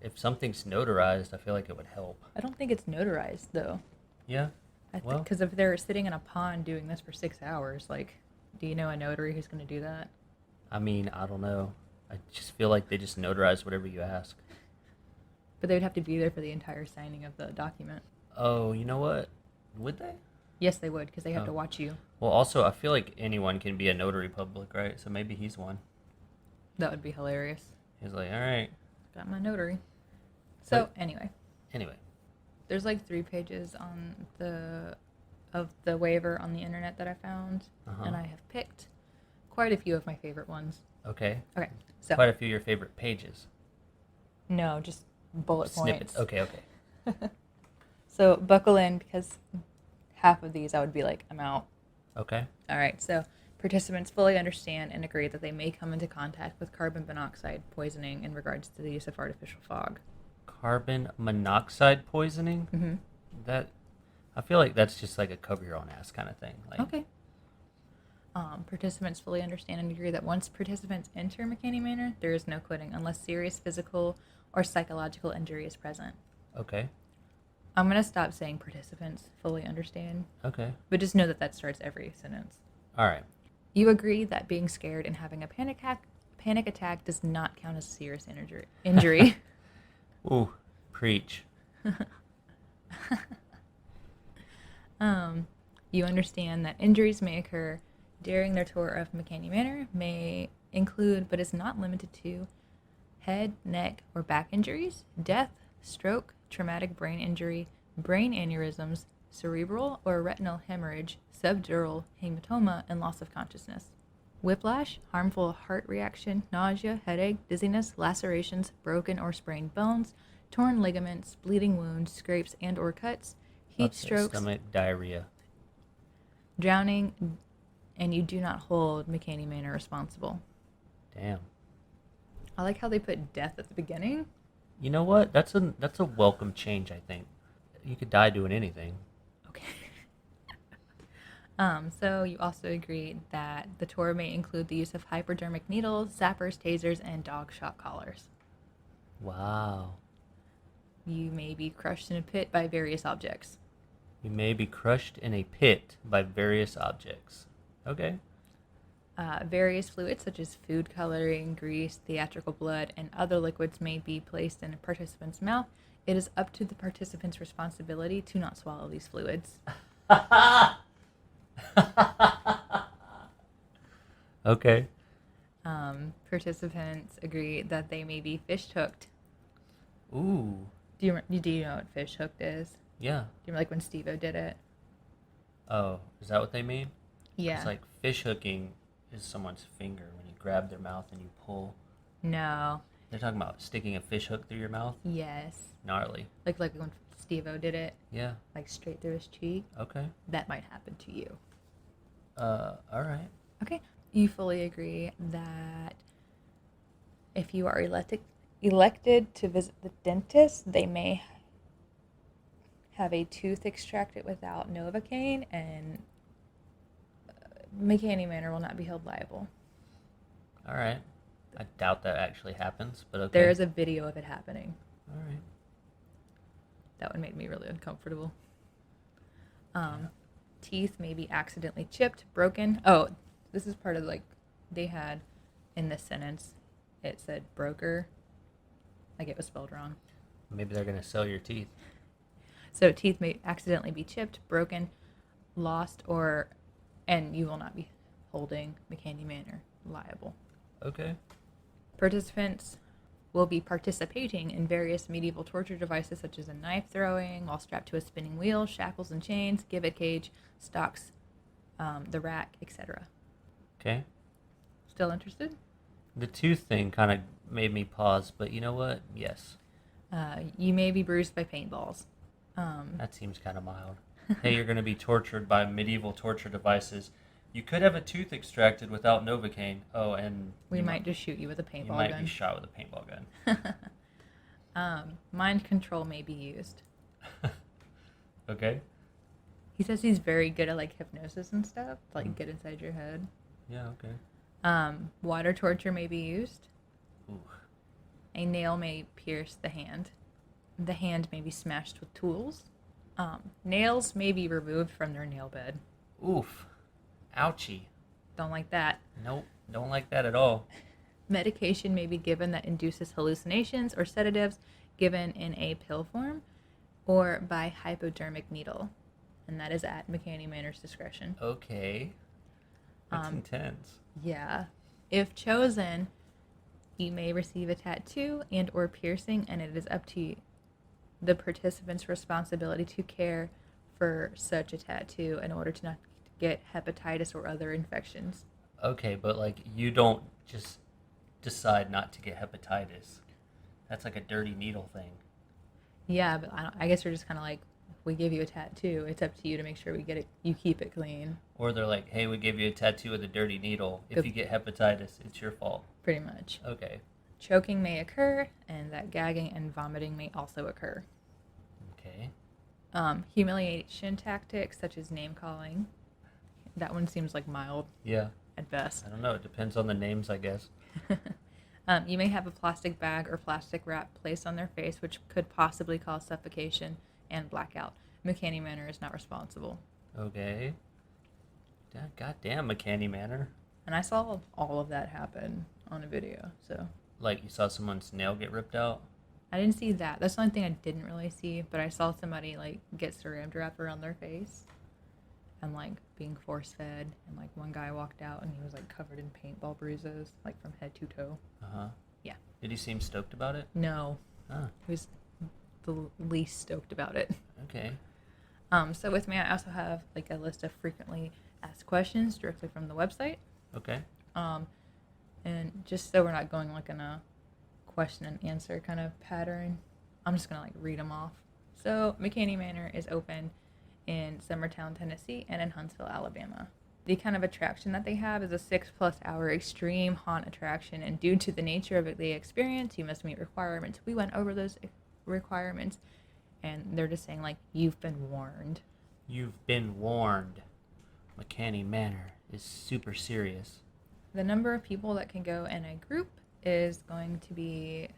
Speaker 1: If something's notarized, I feel like it would help.
Speaker 2: I don't think it's notarized though.
Speaker 1: Yeah.
Speaker 2: Because if they're sitting in a pond doing this for 6 hours, do you know a notary who's going to do that?
Speaker 1: I mean, I don't know. I just feel like they just notarize whatever you ask.
Speaker 2: But they would have to be there for the entire signing of the document.
Speaker 1: Oh, you know what? Would they?
Speaker 2: Yes, they would, because they have to watch you.
Speaker 1: Well, also, I feel like anyone can be a notary public, right? So maybe he's one.
Speaker 2: That would be hilarious.
Speaker 1: He's like, all right.
Speaker 2: Got my notary. So, anyway. There's like 3 pages on the waiver on the internet that I found, and I have picked quite a few of my favorite ones.
Speaker 1: Okay.
Speaker 2: Okay, so
Speaker 1: Quite a few of your favorite pages.
Speaker 2: no, just bullet
Speaker 1: Snippets.
Speaker 2: points.
Speaker 1: Okay.
Speaker 2: So buckle in because half of these I would be like, I'm out.
Speaker 1: Okay.
Speaker 2: All right, so participants fully understand and agree that they may come into contact with carbon monoxide poisoning in regards to the use of artificial fog.
Speaker 1: Carbon monoxide poisoning?
Speaker 2: Mm-hmm.
Speaker 1: That, I feel like that's just like a cover your own ass kind of thing. Like,
Speaker 2: Okay. Participants fully understand and agree that once participants enter McKinney Manor, there is no quitting unless serious physical or psychological injury is present.
Speaker 1: Okay.
Speaker 2: I'm going to stop saying participants fully understand,
Speaker 1: Okay.
Speaker 2: but just know that that starts every sentence.
Speaker 1: All right.
Speaker 2: You agree that being scared and having a panic attack does not count as a serious injury.
Speaker 1: Ooh, preach.
Speaker 2: You understand that injuries may occur during their tour of McKinney Manor, may include, but is not limited to, head, neck, or back injuries, death, stroke, traumatic brain injury, brain aneurysms, cerebral or retinal hemorrhage, subdural hematoma, and loss of consciousness. Whiplash, harmful heart reaction, nausea, headache, dizziness, lacerations, broken or sprained bones, torn ligaments, bleeding wounds, scrapes and or cuts, heat
Speaker 1: Upset
Speaker 2: strokes,
Speaker 1: stomach, diarrhea.
Speaker 2: drowning, and you do not hold McKinney Manor responsible.
Speaker 1: Damn.
Speaker 2: I like how they put death at the beginning.
Speaker 1: You know what? That's a welcome change, I think. You could die doing anything.
Speaker 2: Okay. So you also agreed that the tour may include the use of hypodermic needles, zappers, tasers, and dog shock collars.
Speaker 1: Wow.
Speaker 2: You may be crushed in a pit by various objects.
Speaker 1: You may be crushed in a pit by various objects. Okay.
Speaker 2: Various fluids such as food coloring, grease, theatrical blood, and other liquids may be placed in a participant's mouth. It is up to the participant's responsibility to not swallow these fluids.
Speaker 1: Okay.
Speaker 2: Participants agree that they may be fish hooked.
Speaker 1: Ooh.
Speaker 2: Do you know what fish hooked is?
Speaker 1: Yeah.
Speaker 2: Do you remember like when Steve-O did it?
Speaker 1: Oh, is that what they mean?
Speaker 2: Yeah.
Speaker 1: It's like fish hooking is someone's finger when you grab their mouth and you pull.
Speaker 2: No.
Speaker 1: They're talking about sticking a fish hook through your mouth?
Speaker 2: Yes.
Speaker 1: Gnarly.
Speaker 2: Like when Steve-O did it,
Speaker 1: Yeah.
Speaker 2: like straight through his cheek.
Speaker 1: Okay.
Speaker 2: That might happen to you.
Speaker 1: All right.
Speaker 2: Okay. You fully agree that if you are elected to visit the dentist, they may have a tooth extracted without Novocaine, and McKinney Manor will not be held liable.
Speaker 1: All right. I doubt that actually happens, but okay.
Speaker 2: There is a video of it happening.
Speaker 1: All right.
Speaker 2: That one made me really uncomfortable. Teeth may be accidentally chipped, broken. Oh, this is part of like they had in this sentence. It said broker, like it was spelled wrong.
Speaker 1: Maybe they're going to sell your teeth.
Speaker 2: So teeth may accidentally be chipped, broken, lost, and you will not be holding McKinney Manor liable.
Speaker 1: Okay.
Speaker 2: Participants will be participating in various medieval torture devices such as a knife throwing while strapped to a spinning wheel, shackles and chains, gibbet cage, stocks, the rack, etc.
Speaker 1: Okay.
Speaker 2: Still interested?
Speaker 1: The tooth thing kind of made me pause, but you know what? Yes.
Speaker 2: You may be bruised by paintballs.
Speaker 1: That seems kind of mild. Hey, you're going to be tortured by medieval torture devices. You could have a tooth extracted without Novocaine. Oh, and
Speaker 2: We might just shoot you with a paintball
Speaker 1: you might
Speaker 2: gun.
Speaker 1: be shot with a paintball gun.
Speaker 2: Mind control may be used.
Speaker 1: Okay.
Speaker 2: He says he's very good at like hypnosis and stuff, to, like get inside your head.
Speaker 1: Yeah, okay.
Speaker 2: Water torture may be used.
Speaker 1: Ooh.
Speaker 2: A nail may pierce the hand. The hand may be smashed with tools. Nails may be removed from their nail bed.
Speaker 1: Oof. Ouchie.
Speaker 2: Don't like that.
Speaker 1: Nope. Don't like that at all.
Speaker 2: Medication may be given that induces hallucinations or sedatives given in a pill form or by hypodermic needle. And that is at McKinney Manor's discretion.
Speaker 1: Okay. That's intense.
Speaker 2: Yeah. If chosen, you may receive a tattoo and or piercing, and it is up to the participant's responsibility to care for such a tattoo in order to not get hepatitis or other infections.
Speaker 1: Okay, but like you don't just decide not to get hepatitis. That's like a dirty needle thing.
Speaker 2: Yeah, but I guess we're just kind of like, if we give you a tattoo, it's up to you to make sure we get it, you keep it clean.
Speaker 1: Or they're like, hey, we give you a tattoo with a dirty needle. If you get hepatitis, it's your fault.
Speaker 2: Pretty much.
Speaker 1: Okay.
Speaker 2: Choking may occur, and that gagging and vomiting may also occur.
Speaker 1: Okay.
Speaker 2: Humiliation tactics such as name calling. That one seems like mild.
Speaker 1: Yeah.
Speaker 2: At best.
Speaker 1: I don't know. It depends on the names, I guess.
Speaker 2: You may have a plastic bag or plastic wrap placed on their face, which could possibly cause suffocation and blackout. McCanny Manor is not responsible.
Speaker 1: Okay. Goddamn, McCanny Manor.
Speaker 2: And I saw all of that happen on a video, so.
Speaker 1: Like you saw someone's nail get ripped out?
Speaker 2: I didn't see that. That's the only thing I didn't really see, but I saw somebody, like, get saran wrap around their face and, like, being force-fed. And, like, one guy walked out and he was, like, covered in paintball bruises, like, from head to toe.
Speaker 1: Uh-huh.
Speaker 2: Yeah.
Speaker 1: Did he seem stoked about it?
Speaker 2: No.
Speaker 1: Ah.
Speaker 2: He was the least stoked about it.
Speaker 1: Okay.
Speaker 2: So with me, I also have, like, a list of frequently asked questions directly from the website.
Speaker 1: Okay.
Speaker 2: And just so we're not going, like, in a question and answer kind of pattern, I'm just going to, like, read them off. So McCanny Manor is open in Summertown, Tennessee, and in Huntsville, Alabama. The kind of attraction that they have is a 6+ hour extreme haunt attraction, and due to the nature of the experience, you must meet requirements. We went over those requirements, and they're just saying, like, you've been warned.
Speaker 1: You've been warned. McCanny Manor is super serious.
Speaker 2: The number of people that can go in a group is going to be,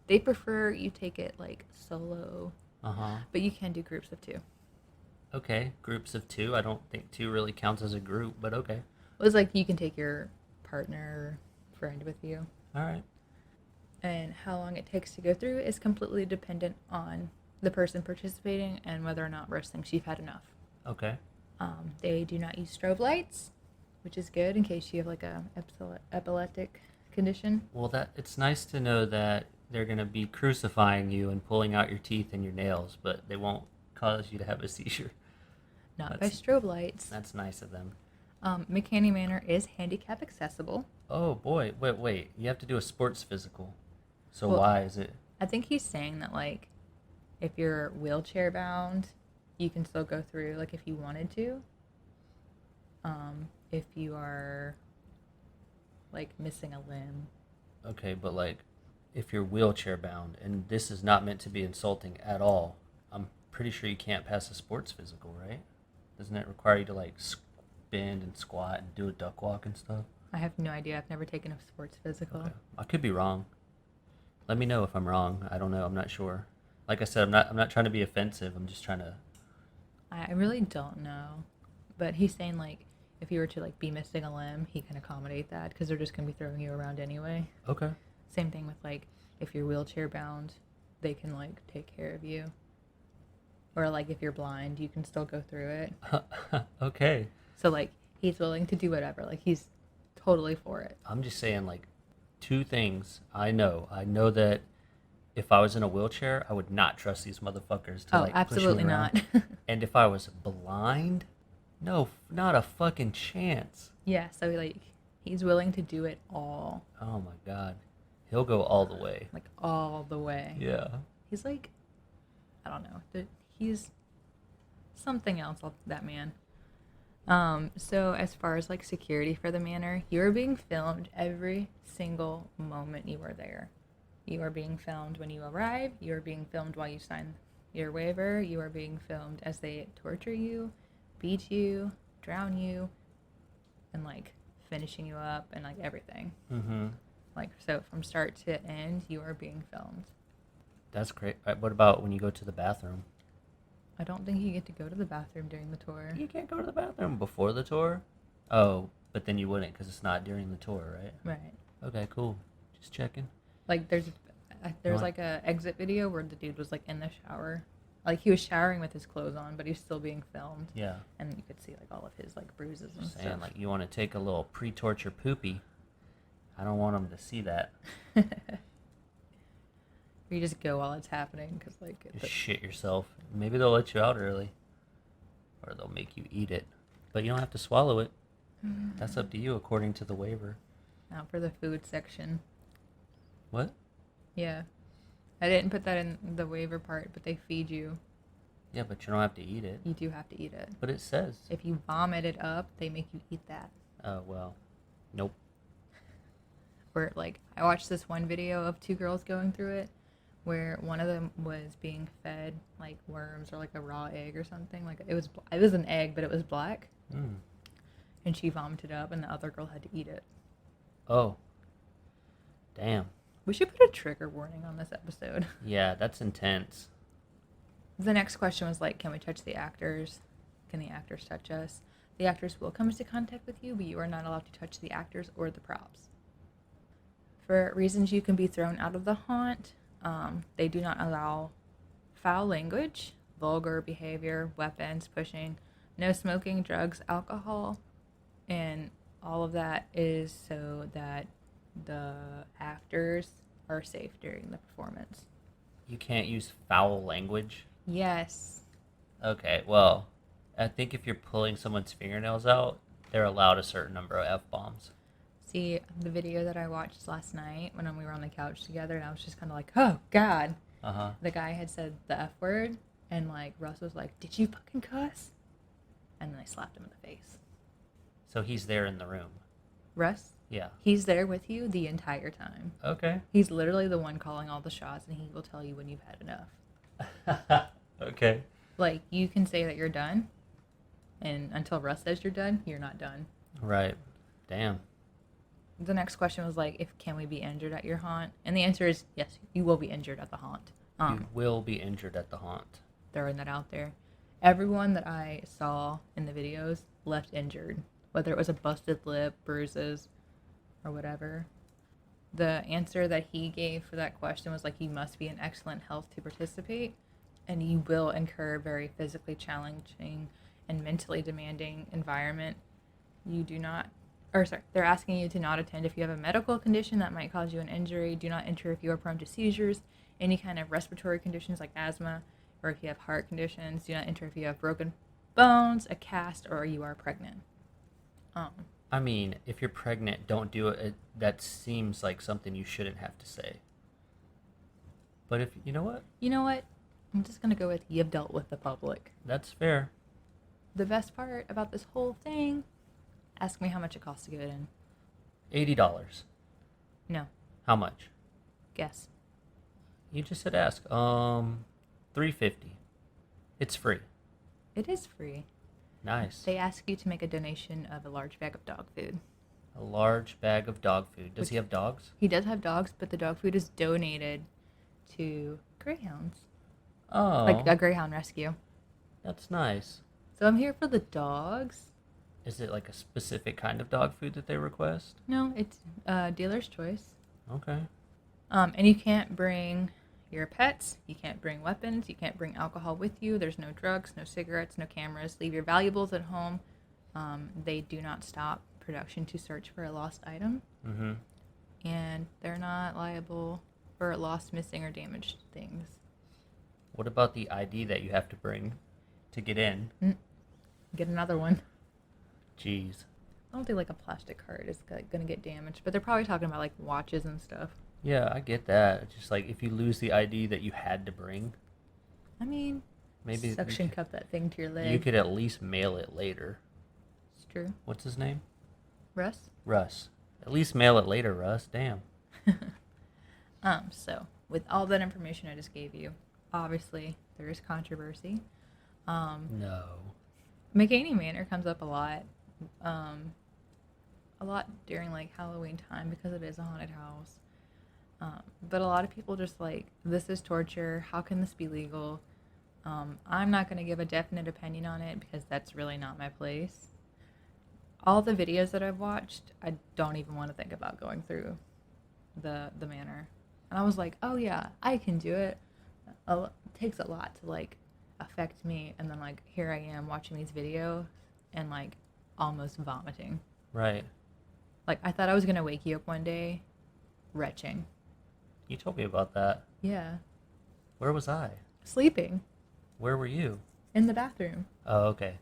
Speaker 2: they prefer you take it, like, solo.
Speaker 1: Uh-huh.
Speaker 2: But you can do groups of 2.
Speaker 1: Okay, groups of 2. I don't think 2 really counts as a group, but okay.
Speaker 2: It was like you can take your partner or friend with you.
Speaker 1: All right.
Speaker 2: And how long it takes to go through is completely dependent on the person participating and whether or not Russ thinks you've had enough.
Speaker 1: Okay.
Speaker 2: They do not use strobe lights, which is good in case you have, like, a epileptic condition.
Speaker 1: Well, it's nice to know that they're going to be crucifying you and pulling out your teeth and your nails, but they won't cause you to have a seizure.
Speaker 2: Not by strobe lights.
Speaker 1: That's nice of them.
Speaker 2: McCanny Manor is handicap accessible.
Speaker 1: Oh, boy. Wait. You have to do a sports physical. So
Speaker 2: Well,
Speaker 1: why is it?
Speaker 2: I think he's saying that, like, if you're wheelchair bound, you can still go through, like, if you wanted to. If you are, like, missing a limb.
Speaker 1: Okay, but, like, if you're wheelchair bound, and this is not meant to be insulting at all, I'm pretty sure you can't pass a sports physical, right? Doesn't it require you to, like, bend and squat and do a duck walk and stuff?
Speaker 2: I have no idea. I've never taken a sports physical.
Speaker 1: Okay. I could be wrong. Let me know if I'm wrong. I don't know. I'm not sure. Like I said, I'm not trying to be offensive. I'm just trying to...
Speaker 2: I really don't know. But he's saying, like, if you were to, like, be missing a limb, he can accommodate that because they're just going to be throwing you around anyway.
Speaker 1: Okay.
Speaker 2: Same thing with, like, if you're wheelchair bound, they can, like, take care of you. Or, like, if you're blind, you can still go through it.
Speaker 1: Okay.
Speaker 2: So, like, he's willing to do whatever. Like, he's totally for it.
Speaker 1: I'm just saying, like, 2 things I know. I know that if I was in a wheelchair, I would not trust these motherfuckers to, like,
Speaker 2: absolutely
Speaker 1: push me around.
Speaker 2: not.
Speaker 1: And if I was blind, no, not a fucking chance.
Speaker 2: Yeah, so, like, he's willing to do it all.
Speaker 1: Oh, my God. He'll go all the way.
Speaker 2: Like, all the way.
Speaker 1: Yeah.
Speaker 2: He's, like, I don't know. He's something else, that man. So as far as, like, security for the manor, you are being filmed every single moment you are there. You are being filmed when you arrive. You are being filmed while you sign your waiver. You are being filmed as they torture you, beat you, drown you, and, like, finishing you up and, like, everything.
Speaker 1: Mm-hmm.
Speaker 2: Like, so from start to end, you are being filmed.
Speaker 1: That's great. What about when you go to the bathroom?
Speaker 2: I don't think you get to go to the bathroom during the tour.
Speaker 1: You can't go to the bathroom before the tour? Oh, but then you wouldn't because it's not during the tour, right?
Speaker 2: Right.
Speaker 1: Okay, cool. Just checking.
Speaker 2: Like, there's like a exit video where the dude was, like, in the shower. Like, he was showering with his clothes on, but he was still being filmed.
Speaker 1: Yeah.
Speaker 2: And you could see, like, all of his, like, bruises and
Speaker 1: Just saying,
Speaker 2: stuff.
Speaker 1: like, you want to take a little pre-torture poopy. I don't want them to see that.
Speaker 2: Or you just go while it's happening because like
Speaker 1: You shit yourself. Maybe they'll let you out early. Or they'll make you eat it. But you don't have to swallow it. That's up to you according to the waiver.
Speaker 2: Now for the food section.
Speaker 1: What?
Speaker 2: Yeah. I didn't put that in the waiver part, but they feed you.
Speaker 1: Yeah, but you don't have to eat it.
Speaker 2: You do have to eat it.
Speaker 1: But it says.
Speaker 2: If you vomit it up, they make you eat that.
Speaker 1: Oh, well. Nope.
Speaker 2: Where, like, I watched this one video of 2 girls going through it, where one of them was being fed, like, worms or, like, a raw egg or something. Like, it was an egg, but it was black.
Speaker 1: Mm.
Speaker 2: And she vomited up, and the other girl had to eat it.
Speaker 1: Oh. Damn.
Speaker 2: We should put a trigger warning on this episode.
Speaker 1: Yeah, that's intense.
Speaker 2: The next question was like, can we touch the actors? Can the actors touch us? The actors will come into contact with you, but you are not allowed to touch the actors or the props. For reasons you can be thrown out of the haunt, they do not allow foul language, vulgar behavior, weapons, pushing, no smoking, drugs, alcohol, and all of that is so that the actors are safe during the performance.
Speaker 1: You can't use foul language?
Speaker 2: Yes.
Speaker 1: Okay, well, I think if you're pulling someone's fingernails out, they're allowed a certain number of F-bombs.
Speaker 2: See, the video that I watched last night when we were on the couch together, and I was just kind of like, oh, God.
Speaker 1: Uh-huh.
Speaker 2: The guy had said the F word, and, like, Russ was like, did you fucking cuss? And then I slapped him in the face.
Speaker 1: So he's there in the room?
Speaker 2: Russ?
Speaker 1: Yeah.
Speaker 2: He's there with you the entire time.
Speaker 1: Okay.
Speaker 2: He's literally the one calling all the shots, and he will tell you when you've had enough.
Speaker 1: Okay.
Speaker 2: Like, you can say that you're done, and until Russ says you're done, you're not done.
Speaker 1: Right. Damn.
Speaker 2: The next question was like, can we be injured at your haunt? And the answer is yes, you will be injured at the haunt.
Speaker 1: You will be injured at the haunt.
Speaker 2: Throwing that out there. Everyone that I saw in the videos left injured, whether it was a busted lip, bruises, or whatever. The answer that he gave for that question was like, you must be in excellent health to participate, and you will incur very physically challenging and mentally demanding environment. They're asking you to not attend if you have a medical condition that might cause you an injury. Do not enter if you are prone to seizures, any kind of respiratory conditions like asthma, or if you have heart conditions. Do not enter if you have broken bones, a cast, or you are pregnant.
Speaker 1: I mean, if you're pregnant, don't do it. That seems like something you shouldn't have to say. But if, you know what?
Speaker 2: You know what? I'm just going to go with you've dealt with the public.
Speaker 1: That's fair.
Speaker 2: The best part about this whole thing, ask me how much it costs to get in.
Speaker 1: $80.
Speaker 2: No.
Speaker 1: How much?
Speaker 2: Guess.
Speaker 1: You just said ask. $3.50. It's free.
Speaker 2: It is free.
Speaker 1: Nice.
Speaker 2: They ask you to make a donation of a large bag of dog food.
Speaker 1: A large bag of dog food. Does he have dogs?
Speaker 2: He does have dogs, but the dog food is donated to greyhounds.
Speaker 1: Oh.
Speaker 2: Like a greyhound rescue.
Speaker 1: That's nice.
Speaker 2: So I'm here for the dogs.
Speaker 1: Is it like a specific kind of dog food that they request?
Speaker 2: No, it's dealer's choice.
Speaker 1: Okay.
Speaker 2: And you can't bring your pets. You can't bring weapons. You can't bring alcohol with you. There's no drugs, no cigarettes, no cameras. Leave your valuables at home. They do not stop production to search for a lost item.
Speaker 1: Mm-hmm.
Speaker 2: And they're not liable for lost, missing, or damaged things.
Speaker 1: What about the ID that you have to bring to get in?
Speaker 2: Get another one.
Speaker 1: Jeez.
Speaker 2: I don't think like a plastic card is going to get damaged, but they're probably talking about like watches and stuff.
Speaker 1: Yeah, I get that. It's just like if you lose the ID that you had to bring,
Speaker 2: I mean,
Speaker 1: maybe
Speaker 2: suction cup that thing to your leg.
Speaker 1: you could at least mail it later.
Speaker 2: It's true.
Speaker 1: What's his name?
Speaker 2: Russ?
Speaker 1: Russ. At least mail it later, Russ. Damn.
Speaker 2: So with all that information I just gave you, obviously there is controversy.
Speaker 1: No.
Speaker 2: McCaney Manor comes up a lot during like Halloween time because it is a haunted house. But a lot of people just like, this is torture. How can this be legal? I'm not going to give a definite opinion on it because that's really not my place. All the videos that I've watched, I don't even want to think about going through the manor. And I was like, oh yeah, I can do it. It takes a lot to like affect me, and then like here I am watching these videos and like almost vomiting.
Speaker 1: Right.
Speaker 2: Like I thought I was gonna wake you up one day retching.
Speaker 1: You told me about that.
Speaker 2: Yeah.
Speaker 1: Where was I?
Speaker 2: Sleeping
Speaker 1: Where were you?
Speaker 2: in the bathroom.
Speaker 1: Oh, okay.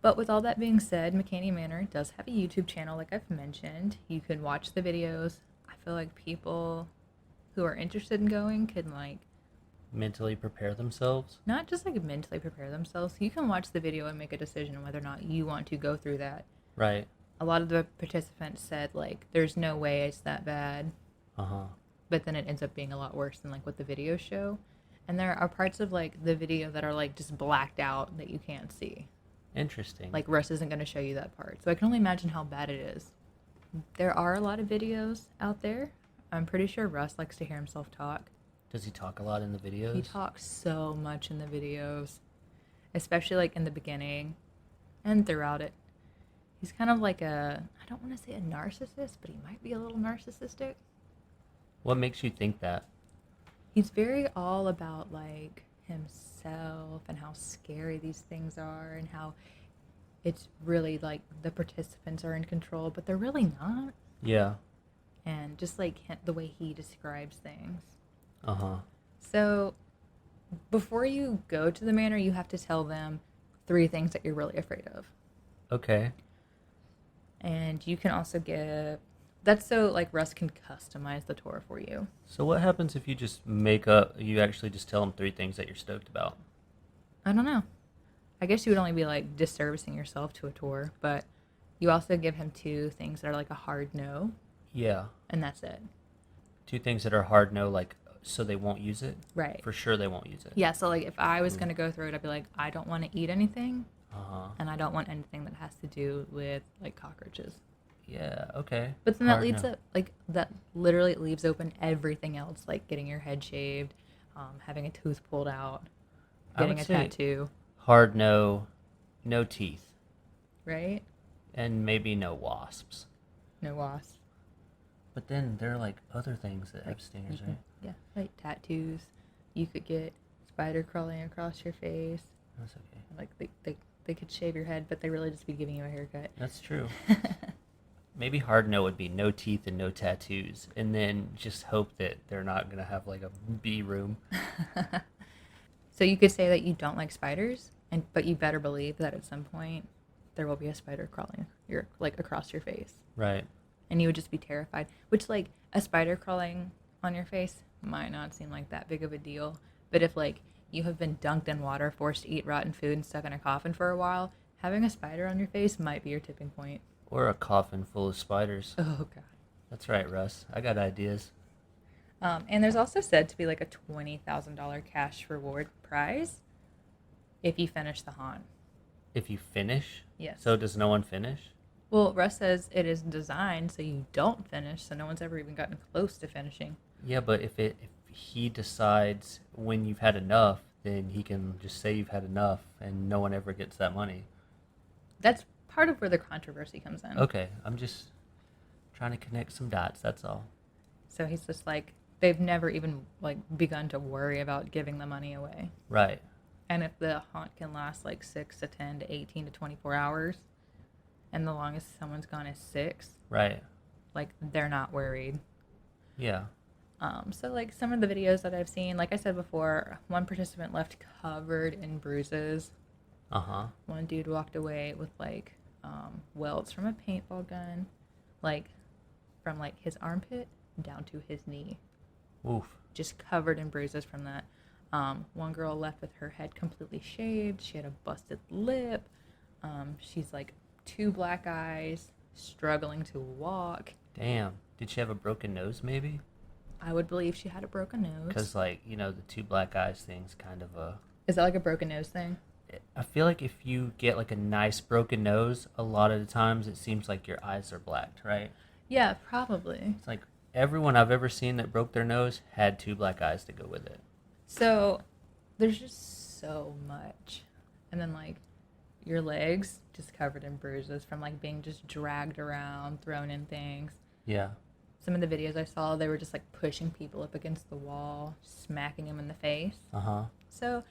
Speaker 2: But with all that being said, McCaney Manor does have a YouTube channel, like I've mentioned. You can watch the videos. I feel like people who are interested in going can, like,
Speaker 1: Mentally prepare themselves?
Speaker 2: not just like mentally prepare themselves. You can watch the video and make a decision on whether or not you want to go through that.
Speaker 1: Right.
Speaker 2: A lot of the participants said, like, there's no way it's that bad.
Speaker 1: Uh-huh.
Speaker 2: But then it ends up being a lot worse than, like, what the videos show. And there are parts of, like, the video that are, like, just blacked out that you can't see.
Speaker 1: Interesting.
Speaker 2: Like, Russ isn't going to show you that part. So I can only imagine how bad it is. There are a lot of videos out there. I'm pretty sure Russ likes to hear himself talk.
Speaker 1: Does he talk a lot in the videos?
Speaker 2: He talks so much in the videos, especially, like, in the beginning and throughout it. He's kind of like I don't want to say a narcissist, but he might be a little narcissistic.
Speaker 1: What makes you think that?
Speaker 2: He's very all about, like, himself and how scary these things are and how it's really, like, the participants are in control, but they're really not.
Speaker 1: Yeah.
Speaker 2: And just, like, the way he describes things.
Speaker 1: Uh-huh.
Speaker 2: So before you go to the manor, you have to tell them 3 things that you're really afraid of.
Speaker 1: Okay.
Speaker 2: And you can also give... That's so, like, Russ can customize the tour for you.
Speaker 1: So what happens if you just you actually just tell them 3 things that you're stoked about?
Speaker 2: I don't know. I guess you would only be, like, disservicing yourself to a tour, but you also give him 2 things that are, like, a hard no,
Speaker 1: Yeah.
Speaker 2: and that's it.
Speaker 1: 2 things that are hard no, like, so they won't use it?
Speaker 2: Right.
Speaker 1: For sure they won't use it.
Speaker 2: Yeah, so, like, if I was going to go through it, I'd be like, I don't want to eat anything,
Speaker 1: Uh-huh.
Speaker 2: and I don't want anything that has to do with, like, cockroaches.
Speaker 1: Yeah, okay.
Speaker 2: But then that
Speaker 1: Hard
Speaker 2: leaves
Speaker 1: no.
Speaker 2: up, like, that literally leaves open everything else, like getting your head shaved, having a tooth pulled out,
Speaker 1: I
Speaker 2: getting
Speaker 1: would
Speaker 2: a
Speaker 1: say
Speaker 2: tattoo,
Speaker 1: hard no, no teeth,
Speaker 2: right?
Speaker 1: and maybe no wasps.
Speaker 2: No wasps.
Speaker 1: But then there are, like, other things that have stingers, right?
Speaker 2: Yeah, like tattoos. You could get spider crawling across your face.
Speaker 1: That's okay.
Speaker 2: Like, they could shave your head, but they really just be giving you a haircut.
Speaker 1: That's true. Maybe hard no would be no teeth and no tattoos, and then just hope that they're not going to have, like, a bee room.
Speaker 2: So you could say that you don't like spiders, but you better believe that at some point there will be a spider crawling across your face.
Speaker 1: Right.
Speaker 2: And you would just be terrified. Which, like, a spider crawling on your face might not seem like that big of a deal. But if, like, you have been dunked in water, forced to eat rotten food, and stuck in a coffin for a while, having a spider on your face might be your tipping point.
Speaker 1: Or a coffin full of spiders.
Speaker 2: Oh, God.
Speaker 1: That's right, Russ. I got ideas.
Speaker 2: And there's also said to be, like, a $20,000 cash reward prize if you finish the haunt.
Speaker 1: If you finish?
Speaker 2: Yes.
Speaker 1: So does no one finish?
Speaker 2: Well, Russ says it is designed so you don't finish, so no one's ever even gotten close to finishing.
Speaker 1: Yeah, but if he decides when you've had enough, then he can just say you've had enough, and no one ever gets that money.
Speaker 2: That's part of where the controversy comes in.
Speaker 1: Okay, I'm just trying to connect some dots, that's all.
Speaker 2: So he's just like, they've never even, like, begun to worry about giving the money away.
Speaker 1: Right.
Speaker 2: And if the haunt can last, like, 6 to 10 to 18 to 24 hours, and the longest someone's gone is 6,
Speaker 1: Right.
Speaker 2: like, they're not worried.
Speaker 1: Yeah.
Speaker 2: So, like, some of the videos that I've seen, like I said before, one participant left covered in bruises.
Speaker 1: Uh-huh.
Speaker 2: One dude walked away with, like, welts from a paintball gun, like, from, like, his armpit down to his knee.
Speaker 1: Oof.
Speaker 2: Just covered in bruises from that. One girl left with her head completely shaved. She had a busted lip. She's, like, 2 black eyes, struggling to walk.
Speaker 1: Damn. Did she have a broken nose, maybe?
Speaker 2: I would believe she had a broken nose.
Speaker 1: Because, like, you know, the 2 black eyes thing's kind of a...
Speaker 2: Is that like a broken nose thing?
Speaker 1: I feel like if you get, like, a nice broken nose, a lot of the times it seems like your eyes are blacked, right?
Speaker 2: Yeah, probably.
Speaker 1: It's like everyone I've ever seen that broke their nose had 2 black eyes to go with it.
Speaker 2: So there's just so much. And then, like, your legs just covered in bruises from, like, being just dragged around, thrown in things.
Speaker 1: Yeah.
Speaker 2: Some of the videos I saw, they were just, like, pushing people up against the wall, smacking them in the face.
Speaker 1: Uh-huh.
Speaker 2: So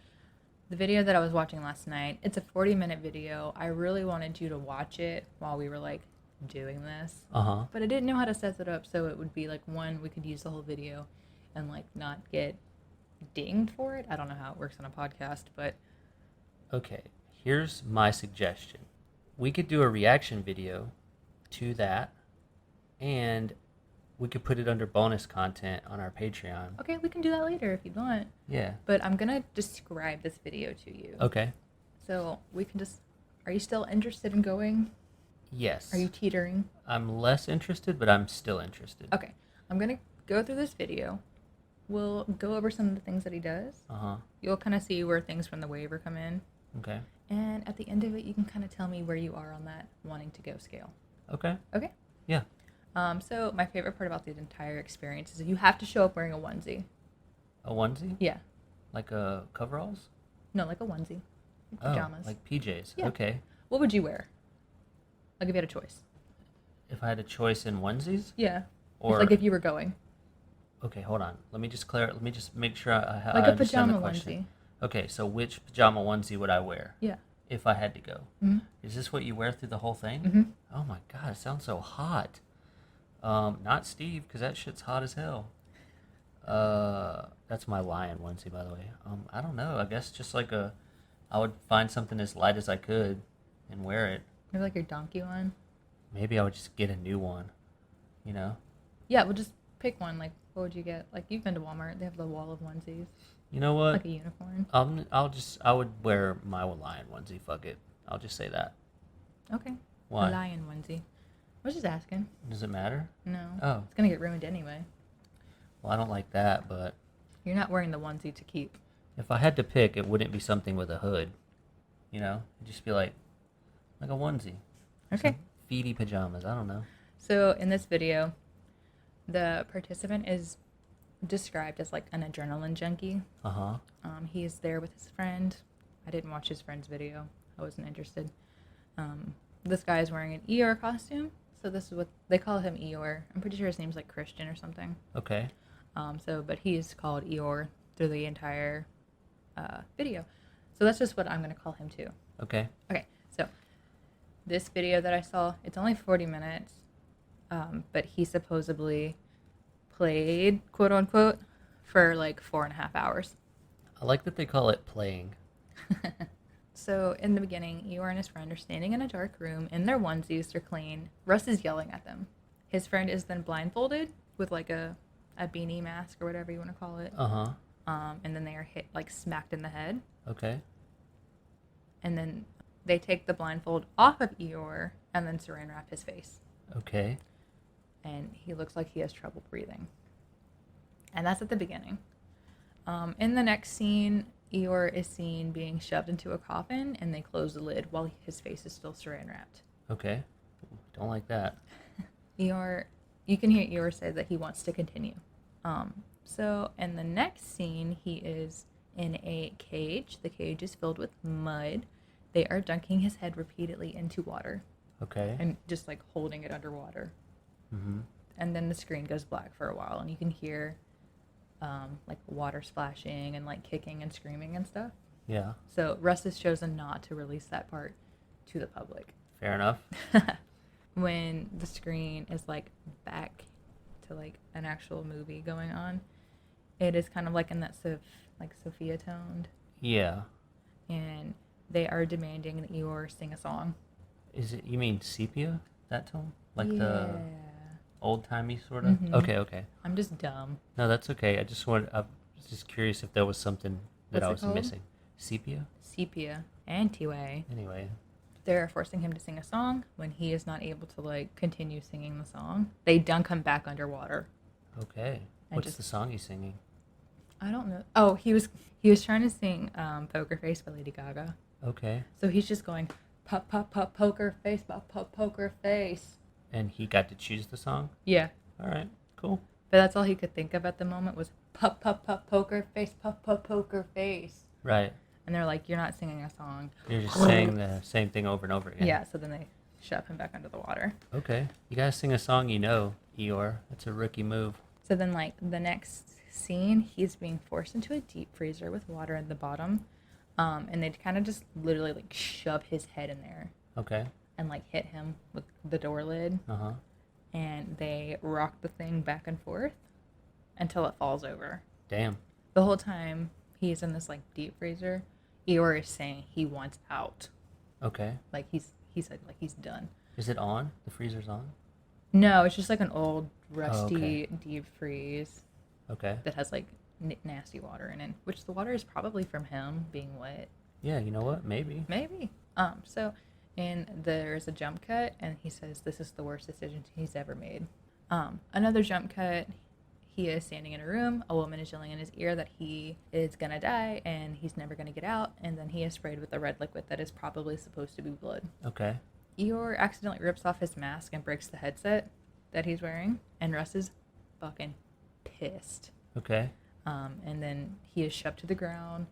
Speaker 2: the video that I was watching last night, it's a 40-minute video. I really wanted you to watch it while we were, like, doing this.
Speaker 1: Uh-huh.
Speaker 2: But I didn't know how to set it up so it would be like, one, we could use the whole video and like not get dinged for it. I don't know how it works on a podcast, but
Speaker 1: Okay, here's my suggestion. We could do a reaction video to that, and we could put it under bonus content on our Patreon.
Speaker 2: okay, we can do that later if you'd want.
Speaker 1: Yeah.
Speaker 2: But I'm gonna describe this video to you.
Speaker 1: Okay.
Speaker 2: So we can just. Are you still interested in going?
Speaker 1: Yes.
Speaker 2: Are you teetering?
Speaker 1: I'm less interested, but I'm still interested.
Speaker 2: Okay, I'm gonna go through this video. We'll go over some of the things that he does.
Speaker 1: Uh-huh.
Speaker 2: You'll kind of see where things from the waiver come in.
Speaker 1: Okay.
Speaker 2: And at the end of it, you can kind of tell me where you are on that wanting to go scale.
Speaker 1: Okay.
Speaker 2: Okay?
Speaker 1: Yeah.
Speaker 2: So my favorite part about the entire experience is that you have to show up wearing a onesie.
Speaker 1: A onesie?
Speaker 2: Yeah.
Speaker 1: Like a coveralls?
Speaker 2: No, like a onesie. Pajamas.
Speaker 1: Oh, like PJs.
Speaker 2: Yeah.
Speaker 1: Okay.
Speaker 2: What would you wear? Like if you had a choice.
Speaker 1: If I had a choice in onesies?
Speaker 2: Yeah.
Speaker 1: Or
Speaker 2: Like if you were going.
Speaker 1: Okay, hold on. Let me just make sure I
Speaker 2: Like
Speaker 1: I
Speaker 2: a
Speaker 1: understand
Speaker 2: pajama
Speaker 1: the question.
Speaker 2: onesie.
Speaker 1: Okay, so which pajama onesie would I wear
Speaker 2: Yeah.
Speaker 1: if I had to go?
Speaker 2: Mm-hmm.
Speaker 1: Is this what you wear through the whole thing?
Speaker 2: Mm-hmm.
Speaker 1: Oh my god, it sounds so hot. Not Steve, because that shit's hot as hell. That's my lion onesie, by the way. I don't know. I guess just like I would find something as light as I could and wear it.
Speaker 2: Maybe like your donkey one.
Speaker 1: Maybe I would just get a new one. You know?
Speaker 2: Yeah, we'll just pick one. Like, what would you get? Like, you've been to Walmart. They have the wall of onesies.
Speaker 1: You know what?
Speaker 2: Like a unicorn.
Speaker 1: I would wear my lion onesie. Fuck it. I'll just say that.
Speaker 2: Okay.
Speaker 1: Why?
Speaker 2: A lion onesie. I was just asking.
Speaker 1: Does it matter?
Speaker 2: No.
Speaker 1: Oh.
Speaker 2: It's going to get ruined anyway.
Speaker 1: Well, I don't like that, but
Speaker 2: You're not wearing the onesie to keep.
Speaker 1: if I had to pick, it wouldn't be something with a hood. You know? It'd just be like a onesie.
Speaker 2: Okay.
Speaker 1: Some feety pajamas. I don't know.
Speaker 2: So in this video, the participant is described as like an adrenaline junkie.
Speaker 1: Uh-huh.
Speaker 2: He's there with his friend. I didn't watch his friend's video. I wasn't interested. This guy is wearing an Eeyore costume. So this is what they call him, Eeyore. I'm pretty sure his name's like Christian or something.
Speaker 1: Okay.
Speaker 2: But he's called Eeyore through the entire video. So that's just what I'm going to call him too.
Speaker 1: Okay.
Speaker 2: Okay, so this video that I saw, it's only 40 minutes, but he supposedly played, quote unquote, for like 4.5 hours.
Speaker 1: I like that they call it playing.
Speaker 2: So in the beginning, Eeyore and his friend are standing in a dark room in their onesies. They're clean. Russ is yelling at them. His friend is then blindfolded with like a beanie mask or whatever you want to call it.
Speaker 1: Uh-huh.
Speaker 2: And then they are hit, like smacked in the head.
Speaker 1: Okay.
Speaker 2: And then they take the blindfold off of Eeyore and then saran wrap his face.
Speaker 1: Okay.
Speaker 2: And he looks like he has trouble breathing. And that's at the beginning. In the next scene, Eeyore is seen being shoved into a coffin, and they close the lid while his face is still saran wrapped.
Speaker 1: Okay. Don't like that.
Speaker 2: Eeyore, you can hear Eeyore say that he wants to continue. So in the next scene, he is in a cage. The cage is filled with mud. They are dunking his head repeatedly into water.
Speaker 1: Okay.
Speaker 2: And just like holding it underwater.
Speaker 1: Mm-hmm.
Speaker 2: And then the screen goes black for a while, and you can hear like water splashing and like kicking and screaming and stuff.
Speaker 1: Yeah.
Speaker 2: So Russ has chosen not to release that part to the public.
Speaker 1: Fair enough.
Speaker 2: When the screen is like back to like an actual movie going on, it is kind of like in that Sophia toned.
Speaker 1: Yeah.
Speaker 2: And they are demanding that Eeyore sing a song.
Speaker 1: Is it, you mean sepia? That tone? Like
Speaker 2: yeah.
Speaker 1: the old-timey sort of?
Speaker 2: Mhm.
Speaker 1: Okay.
Speaker 2: I'm just dumb.
Speaker 1: No, that's okay. I was just curious if there was something that
Speaker 2: What's
Speaker 1: I
Speaker 2: it
Speaker 1: was
Speaker 2: called?
Speaker 1: missing. Sepia?
Speaker 2: Sepia. Anyway. They're forcing him to sing a song. When he is not able to like continue singing the song, they dunk him back underwater.
Speaker 1: Okay.
Speaker 2: And
Speaker 1: What's
Speaker 2: just-
Speaker 1: the song he's singing?
Speaker 2: I don't know. Oh, he was trying to sing Poker Face by Lady Gaga.
Speaker 1: Okay.
Speaker 2: So he's just going pop pop pop poker face pop pop poker face.
Speaker 1: And he got to choose the song?
Speaker 2: Yeah.
Speaker 1: All right. Cool.
Speaker 2: But that's all he could think of at the moment was pop pop pop poker face pop pop poker face.
Speaker 1: Right.
Speaker 2: And they're like, "You're not singing a song."
Speaker 1: You're just saying the same thing over and over again.
Speaker 2: Yeah, so then they shove him back under the water.
Speaker 1: Okay. You gotta sing a song you know, Eeyore. That's a rookie move.
Speaker 2: So then, like, the next scene, he's being forced into a deep freezer with water at the bottom. And they kind of just literally, like, shove his head in there.
Speaker 1: Okay.
Speaker 2: and like hit him with the door lid.
Speaker 1: Uh-huh.
Speaker 2: And they rock the thing back and forth until it falls over.
Speaker 1: Damn.
Speaker 2: The whole time he's in this like deep freezer, Eeyore is saying he wants out.
Speaker 1: Okay.
Speaker 2: Like he said like he's done.
Speaker 1: Is it on? The freezer's on?
Speaker 2: No, it's just like an old rusty
Speaker 1: okay.
Speaker 2: deep freeze
Speaker 1: Okay.
Speaker 2: that has like nasty water in it, which the water is probably from him being wet.
Speaker 1: Yeah, you know what? Maybe.
Speaker 2: Maybe. And there's a jump cut, and he says this is the worst decision he's ever made. Another jump cut, he is standing in a room. A woman is yelling in his ear that he is gonna die, and he's never gonna get out. And then he is sprayed with a red liquid that is probably supposed to be blood.
Speaker 1: Okay.
Speaker 2: Eeyore accidentally rips off his mask and breaks the headset that he's wearing, and Russ is fucking pissed.
Speaker 1: Okay.
Speaker 2: And then he is shoved to the ground.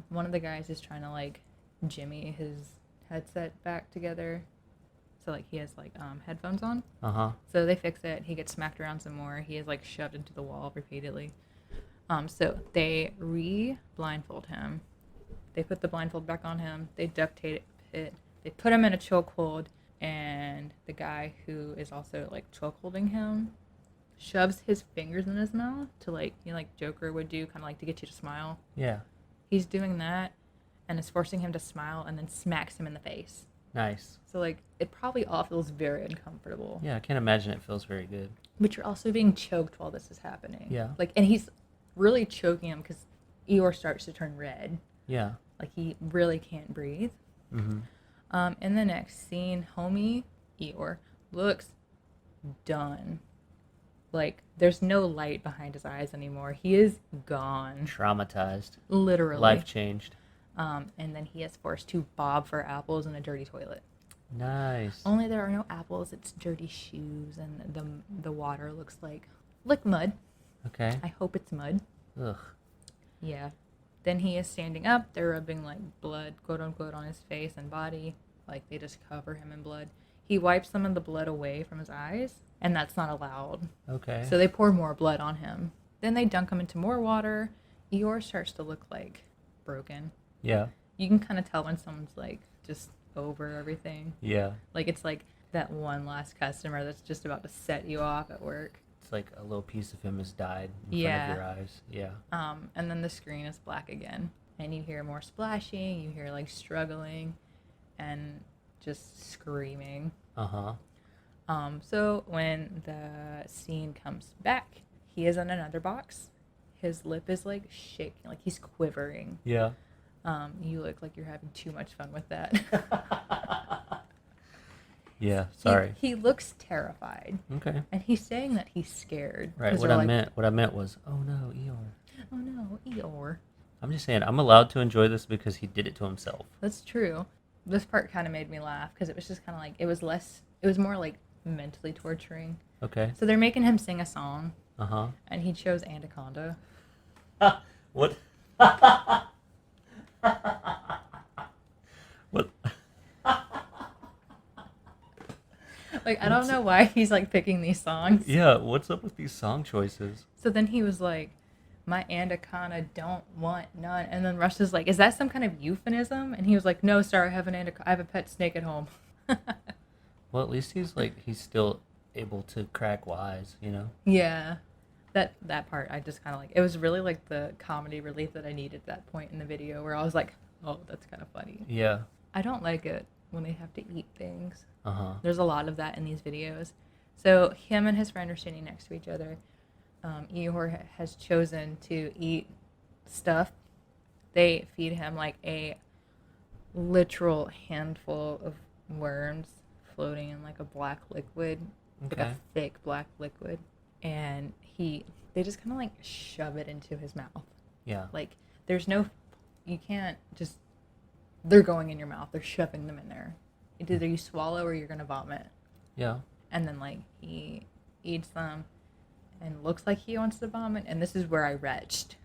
Speaker 2: One of the guys is trying to like jimmy his headset back together, so like he has like headphones on. So they fix it. He gets smacked around some more. He is like shoved into the wall repeatedly. So they blindfold him. They put the blindfold back on him. They duct tape it. They put him in a chokehold, and the guy who is also like chokeholding him shoves his fingers in his mouth to like, you know, like Joker would do, kind of like to get you to smile.
Speaker 1: Yeah.
Speaker 2: He's doing that and is forcing him to smile, and then smacks him in the face.
Speaker 1: Nice.
Speaker 2: So like it probably all feels very uncomfortable.
Speaker 1: Yeah, I can't imagine it feels very good.
Speaker 2: But you're also being choked while this is happening.
Speaker 1: Yeah.
Speaker 2: Like, and he's really choking him because Eeyore starts to turn red.
Speaker 1: Yeah.
Speaker 2: Like he really can't breathe.
Speaker 1: Mm-hmm.
Speaker 2: In the next scene, homie Eeyore looks done. Like, there's no light behind his eyes anymore. He is gone.
Speaker 1: Traumatized.
Speaker 2: Literally.
Speaker 1: Life changed.
Speaker 2: And then he is forced to bob for apples in a dirty toilet.
Speaker 1: Nice.
Speaker 2: Only there are no apples. It's dirty shoes, and the water looks like mud.
Speaker 1: Okay.
Speaker 2: I hope it's mud.
Speaker 1: Ugh.
Speaker 2: Yeah. Then he is standing up. They're rubbing like blood, quote unquote, on his face and body. Like they just cover him in blood. He wipes some of the blood away from his eyes, and that's not allowed.
Speaker 1: Okay.
Speaker 2: So they pour more blood on him. Then they dunk him into more water. Eeyore starts to look like broken.
Speaker 1: Yeah.
Speaker 2: You can kind of tell when someone's like just over everything.
Speaker 1: Yeah.
Speaker 2: Like it's like that one last customer that's just about to set you off at work.
Speaker 1: It's like a little piece of him has died in front of your eyes. Yeah.
Speaker 2: And then the screen is black again. And you hear more splashing. You hear like struggling and just screaming.
Speaker 1: Uh-huh.
Speaker 2: So when the scene comes back, he is in another box. His lip is like shaking, like he's quivering.
Speaker 1: Yeah.
Speaker 2: You look like you're having too much fun with that.
Speaker 1: Yeah, sorry.
Speaker 2: He looks terrified.
Speaker 1: Okay.
Speaker 2: And he's saying that he's scared.
Speaker 1: Right. What I meant was, oh no, Eeyore.
Speaker 2: Oh no, Eeyore.
Speaker 1: I'm just saying, I'm allowed to enjoy this because he did it to himself.
Speaker 2: That's true. This part kind of made me laugh because it was just kind of like, it was more like mentally torturing.
Speaker 1: Okay.
Speaker 2: So they're making him sing a song.
Speaker 1: Uh-huh.
Speaker 2: And he chose Anaconda.
Speaker 1: What? What?
Speaker 2: Like, I don't know why he's like picking these songs.
Speaker 1: Yeah, what's up with these song choices?
Speaker 2: So then he was like, my anaconda don't want none. And then Rush is like, is that some kind of euphemism? And he was like, no, sir, I have I have a pet snake at home.
Speaker 1: Well, at least he's still able to crack wise, you know?
Speaker 2: Yeah. That part, I just kind of like, it was really like the comedy relief that I needed at that point in the video where I was like, oh, that's kind of funny.
Speaker 1: Yeah.
Speaker 2: I don't like it when they have to eat things.
Speaker 1: Uh-huh.
Speaker 2: There's a lot of that in these videos. So him and his friend are sitting next to each other. Eeyore has chosen to eat stuff. They feed him like a literal handful of worms floating in like a black liquid,
Speaker 1: Okay.
Speaker 2: like a thick black liquid. And they just kind of like shove it into his mouth.
Speaker 1: Yeah.
Speaker 2: Like you can't just, they're going in your mouth. They're shoving them in there. It's either you swallow or you're going to vomit.
Speaker 1: Yeah.
Speaker 2: And then like he eats them and looks like he wants to vomit. And this is where I retched.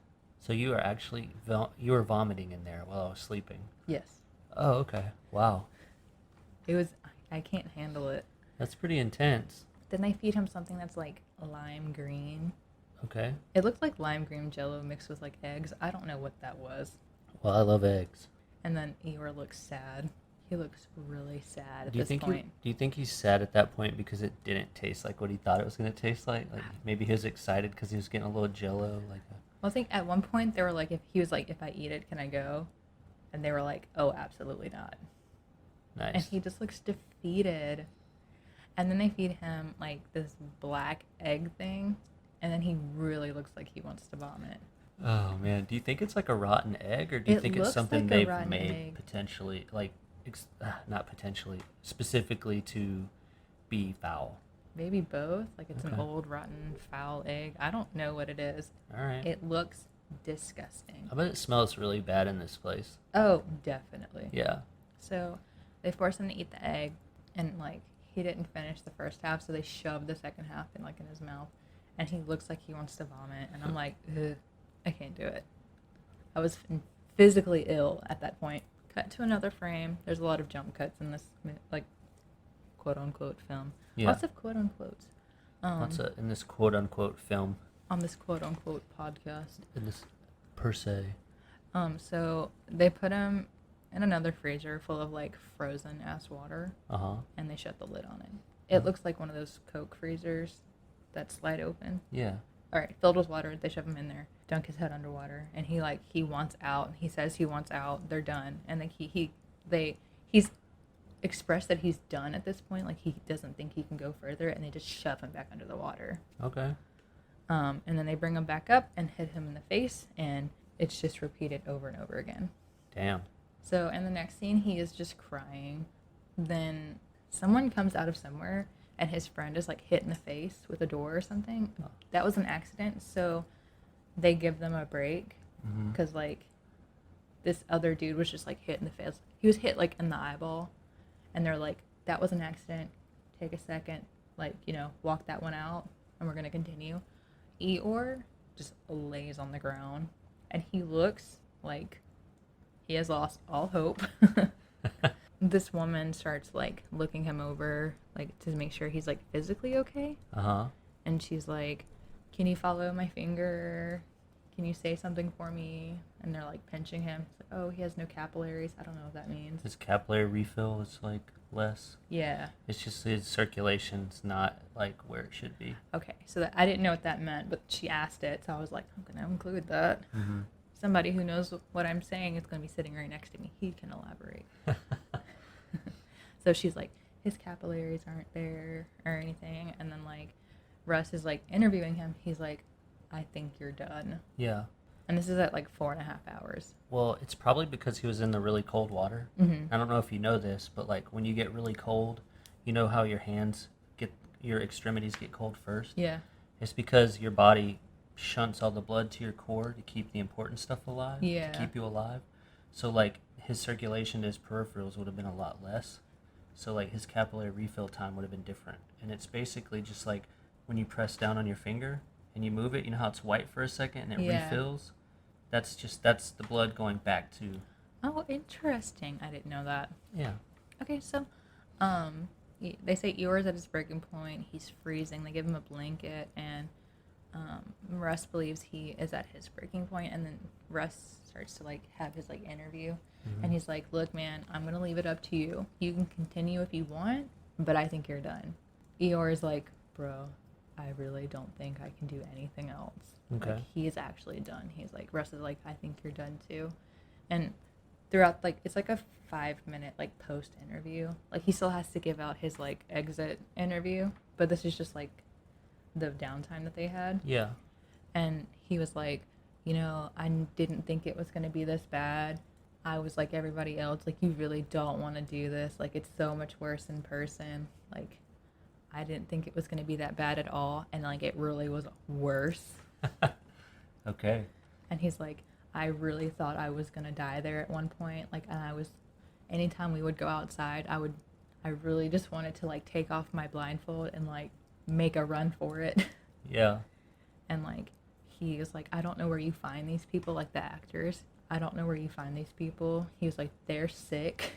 Speaker 1: So you are actually, you were vomiting in there while I was sleeping?
Speaker 2: Yes.
Speaker 1: Oh, okay. Wow.
Speaker 2: I can't handle it.
Speaker 1: That's pretty intense.
Speaker 2: Then they feed him something that's like lime green.
Speaker 1: Okay.
Speaker 2: It looked like lime green jello mixed with like eggs. I don't know what that was.
Speaker 1: Well, I love eggs.
Speaker 2: And then Eeyore looks sad. He looks really sad at
Speaker 1: Do you
Speaker 2: this
Speaker 1: think
Speaker 2: point.
Speaker 1: do you think he's sad at that point because it didn't taste like what he thought it was gonna taste like? Like maybe he was excited because he was getting a little Jello, like.
Speaker 2: Well, I think at one point they were like, if he was like, if I eat it, can I go? And they were like, oh, absolutely not.
Speaker 1: Nice.
Speaker 2: And he just looks defeated. And then they feed him like this black egg thing, and then he really looks like he wants to vomit.
Speaker 1: Oh man, do you think it's like a rotten egg, or do you
Speaker 2: It
Speaker 1: think it's
Speaker 2: looks
Speaker 1: something
Speaker 2: like a
Speaker 1: they've
Speaker 2: rotten
Speaker 1: made
Speaker 2: egg.
Speaker 1: potentially, like, not potentially, specifically to be foul?
Speaker 2: Maybe both. Like it's an
Speaker 1: Okay.
Speaker 2: old rotten foul egg. I don't know what it is.
Speaker 1: All right.
Speaker 2: It looks disgusting.
Speaker 1: I bet it smells really bad in this place.
Speaker 2: Oh, definitely.
Speaker 1: Yeah.
Speaker 2: So they force him to eat the egg, and like he didn't finish the first half, so they shoved the second half in like in his mouth, and he looks like he wants to vomit, and I'm like, ugh, I can't do it. I was physically ill at that point. Cut to another frame. There's a lot of jump cuts in this like quote unquote film.
Speaker 1: Yeah.
Speaker 2: Lots of quote unquotes.
Speaker 1: In this quote unquote film,
Speaker 2: On this quote unquote podcast.
Speaker 1: in this per se.
Speaker 2: So they put him in another freezer full of like frozen ass water,
Speaker 1: Uh-huh.
Speaker 2: and they shut the lid on it. It looks like one of those Coke freezers that slide open.
Speaker 1: Yeah.
Speaker 2: All right, filled with water. They shove him in there, dunk his head underwater, and he wants out. He says he wants out. They're done, and like he's expressed that he's done at this point. Like he doesn't think he can go further, and they just shove him back under the water.
Speaker 1: Okay.
Speaker 2: And then they bring him back up and hit him in the face, and it's just repeated over and over again.
Speaker 1: Damn.
Speaker 2: So in the next scene, he is just crying. Then someone comes out of somewhere, and his friend is like hit in the face with a door or something.
Speaker 1: Oh.
Speaker 2: That was an accident, so they give them a break
Speaker 1: Mm-hmm.
Speaker 2: because like this other dude was just like hit in the face. He was hit like in the eyeball, and they're like, that was an accident. Take a second, like, you know, walk that one out, and we're gonna continue. Eeyore just lays on the ground, and he looks like he has lost all hope. This woman starts like looking him over, like to make sure he's like physically okay,
Speaker 1: Uh-huh.
Speaker 2: and she's like, can you follow my finger? Can you say something for me? And they're like pinching him. It's like, oh, he has no capillaries. I don't know what that means.
Speaker 1: His capillary refill is like less.
Speaker 2: Yeah.
Speaker 1: It's just his circulation's not like where it should be.
Speaker 2: Okay, so I didn't know what that meant, but she asked it, so I was like, I'm gonna include that.
Speaker 1: Mm-hmm.
Speaker 2: Somebody who knows what I'm saying is gonna be sitting right next to me. He can elaborate. So she's like, his capillaries aren't there or anything, and then like Russ is like interviewing him. He's like, I think you're done.
Speaker 1: Yeah.
Speaker 2: And this is at like 4.5 hours.
Speaker 1: Well, it's probably because he was in the really cold water.
Speaker 2: Mm-hmm.
Speaker 1: I don't know if you know this, but like when you get really cold, you know how your your extremities get cold first?
Speaker 2: Yeah.
Speaker 1: It's because your body shunts all the blood to your core to keep the important stuff alive.
Speaker 2: Yeah.
Speaker 1: To keep you alive. So like his circulation to his peripherals would have been a lot less. So like his capillary refill time would have been different. And it's basically just like when you press down on your finger and you move it, you know how it's white for a second and it
Speaker 2: Yeah.
Speaker 1: refills? That's the blood going back to.
Speaker 2: Oh, interesting. I didn't know that.
Speaker 1: Yeah.
Speaker 2: Okay, so they say Eeyore's at his breaking point. He's freezing. They give him a blanket, and Russ believes he is at his breaking point, and then Russ starts to like have his like interview, and he's like, look, man, I'm gonna leave it up to you. You can continue if you want, but I think you're done. Eeyore is like, bro, I really don't think I can do anything else.
Speaker 1: Okay.
Speaker 2: Like, he is actually done. He's like, Russ is like, I think you're done too. And throughout, like, it's like a 5-minute, like, post interview. Like, he still has to give out his, like, exit interview, but this is just, like, the downtime that they had.
Speaker 1: Yeah.
Speaker 2: And he was like, you know, I didn't think it was going to be this bad. I was like everybody else. Like, you really don't want to do this. Like, it's so much worse in person. Like, I didn't think it was going to be that bad at all. And, like, it really was worse.
Speaker 1: Okay.
Speaker 2: And he's like, I really thought I was going to die there at one point. Like, and anytime we would go outside, I really just wanted to, like, take off my blindfold and, like, make a run for it.
Speaker 1: Yeah.
Speaker 2: And, like, he was like, I don't know where you find these people, like the actors. I don't know where you find these people. He was like, they're sick.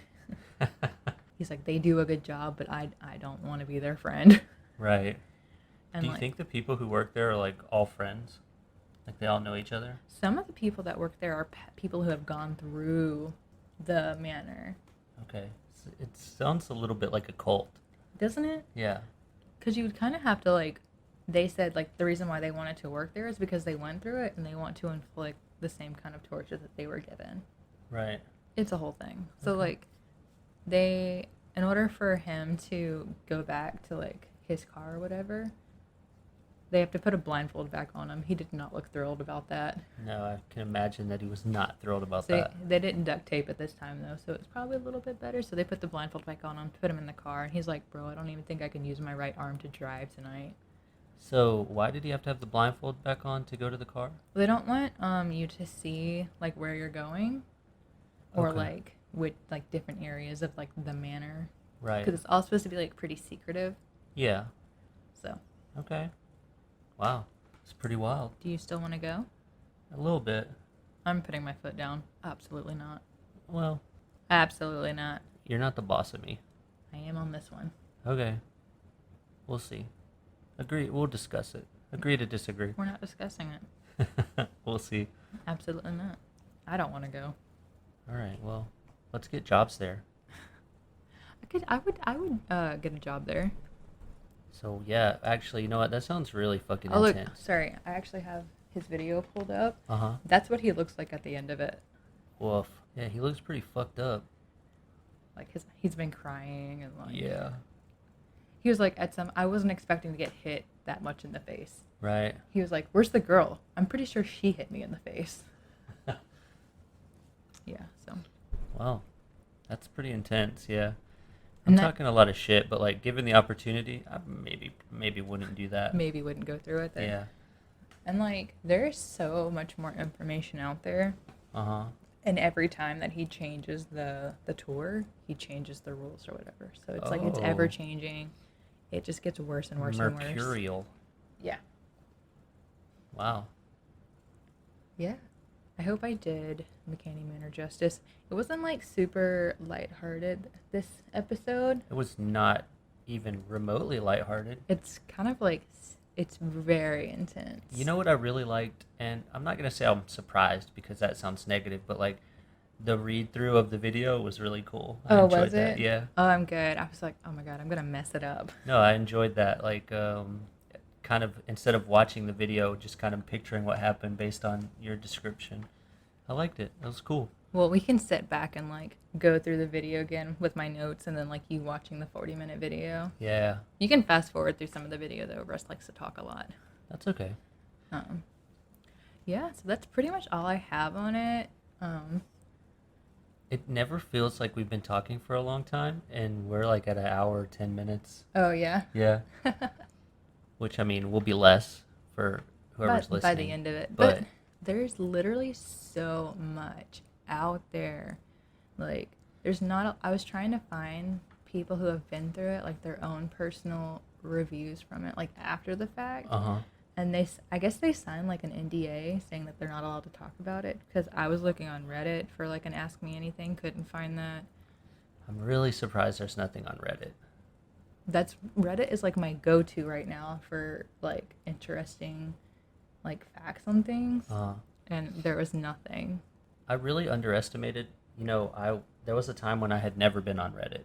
Speaker 2: He's like, they do a good job, but I don't want to be their friend.
Speaker 1: Right.
Speaker 2: And
Speaker 1: Do you
Speaker 2: like,
Speaker 1: think the people who work there are like all friends? Like they all know each other?
Speaker 2: some of the people that work there are people who have gone through the manor.
Speaker 1: Okay. It sounds a little bit like a cult.
Speaker 2: Doesn't it?
Speaker 1: Yeah.
Speaker 2: Because you would kind of have to, like, they said, like, the reason why they wanted to work there is because they went through it and they want to inflict the same kind of torture that they were given.
Speaker 1: Right.
Speaker 2: It's a whole thing. So,
Speaker 1: Okay.
Speaker 2: like, in order for him to go back to, like, his car or whatever, they have to put a blindfold back on him. He did not look thrilled about that.
Speaker 1: No, I can imagine that he was not thrilled about
Speaker 2: So
Speaker 1: that.
Speaker 2: they didn't duct tape it this time, though, so it's probably a little bit better. So they put the blindfold back on him, put him in the car, and he's like, bro, I don't even think I can use my right arm to drive tonight.
Speaker 1: So why did he have to have the blindfold back on to go to the car?
Speaker 2: They don't want you to see, like, where you're going or,
Speaker 1: Okay.
Speaker 2: like, with, like, different areas of, like, the manor.
Speaker 1: Right.
Speaker 2: Because it's all supposed to be, like, pretty secretive.
Speaker 1: Yeah.
Speaker 2: So,
Speaker 1: Okay. Wow. It's pretty wild.
Speaker 2: do you still want to go?
Speaker 1: A little bit.
Speaker 2: I'm putting my foot down. Absolutely not.
Speaker 1: Well,
Speaker 2: Absolutely not.
Speaker 1: you're not the boss of me.
Speaker 2: I am on this one.
Speaker 1: Okay. We'll see. Agree. We'll discuss it. Agree to disagree.
Speaker 2: We're not discussing it.
Speaker 1: We'll see.
Speaker 2: Absolutely not. I don't want to go.
Speaker 1: All right. Well, let's get jobs there.
Speaker 2: I would get a job there.
Speaker 1: So yeah, actually, you know what? That sounds really fucking
Speaker 2: Oh, look,
Speaker 1: intense.
Speaker 2: sorry. I actually have his video pulled up.
Speaker 1: Uh-huh.
Speaker 2: That's what he looks like at the end of it.
Speaker 1: Woof. Yeah, he looks pretty fucked up.
Speaker 2: Like he's been crying and like
Speaker 1: Yeah.
Speaker 2: he was like I wasn't expecting to get hit that much in the face.
Speaker 1: Right.
Speaker 2: He was like, "Where's the girl? I'm pretty sure she hit me in the face." Yeah, so
Speaker 1: Wow. That's pretty intense. Yeah. I'm
Speaker 2: And that-
Speaker 1: talking a lot of shit, but like, given the opportunity, I maybe wouldn't do that.
Speaker 2: maybe wouldn't go through it then.
Speaker 1: Yeah.
Speaker 2: And like there's so much more information out there.
Speaker 1: Uh-huh.
Speaker 2: And every time that he changes the tour, he changes the rules or whatever. So it's like it's
Speaker 1: Oh.
Speaker 2: ever changing. It just gets worse and worse and worse.
Speaker 1: Mercurial.
Speaker 2: Yeah.
Speaker 1: Wow.
Speaker 2: Yeah. I hope I did McCanny Manor justice. It wasn't like super lighthearted this episode.
Speaker 1: It was not even remotely lighthearted.
Speaker 2: It's kind of like it's very intense.
Speaker 1: You know what I really liked? And I'm not going to say I'm surprised because that sounds negative, but like the read through of the video was really cool. I
Speaker 2: Oh,
Speaker 1: enjoyed
Speaker 2: was
Speaker 1: that.
Speaker 2: it?
Speaker 1: Yeah.
Speaker 2: Oh, I'm good. I was like, oh my god, I'm gonna mess it up.
Speaker 1: No, I enjoyed that. Like, kind of instead of watching the video, just kind of picturing what happened based on your description. I liked it. It was cool.
Speaker 2: Well, we can sit back and like go through the video again with my notes, and then like you watching the 40-minute video.
Speaker 1: Yeah,
Speaker 2: You can fast forward through some of the video though. Russ likes to talk a lot.
Speaker 1: that's okay.
Speaker 2: Yeah, so that's pretty much all I have on it.
Speaker 1: It never feels like we've been talking for a long time, and we're like at an hour, 10 minutes.
Speaker 2: Oh yeah.
Speaker 1: Yeah. Which, I mean, will be less for whoever's listening.
Speaker 2: By the end of it. But there's literally so much out there. Like, there's not I was trying to find people who have been through it, like their own personal reviews from it, like after the fact.
Speaker 1: Uh-huh.
Speaker 2: And I guess they signed like an NDA saying that they're not allowed to talk about it, because I was looking on Reddit for like an Ask Me Anything, couldn't find that.
Speaker 1: I'm really surprised there's nothing on Reddit.
Speaker 2: Reddit is like my go-to right now for like interesting like facts on things. And there was nothing.
Speaker 1: I really underestimated, there was a time when I had never been on Reddit,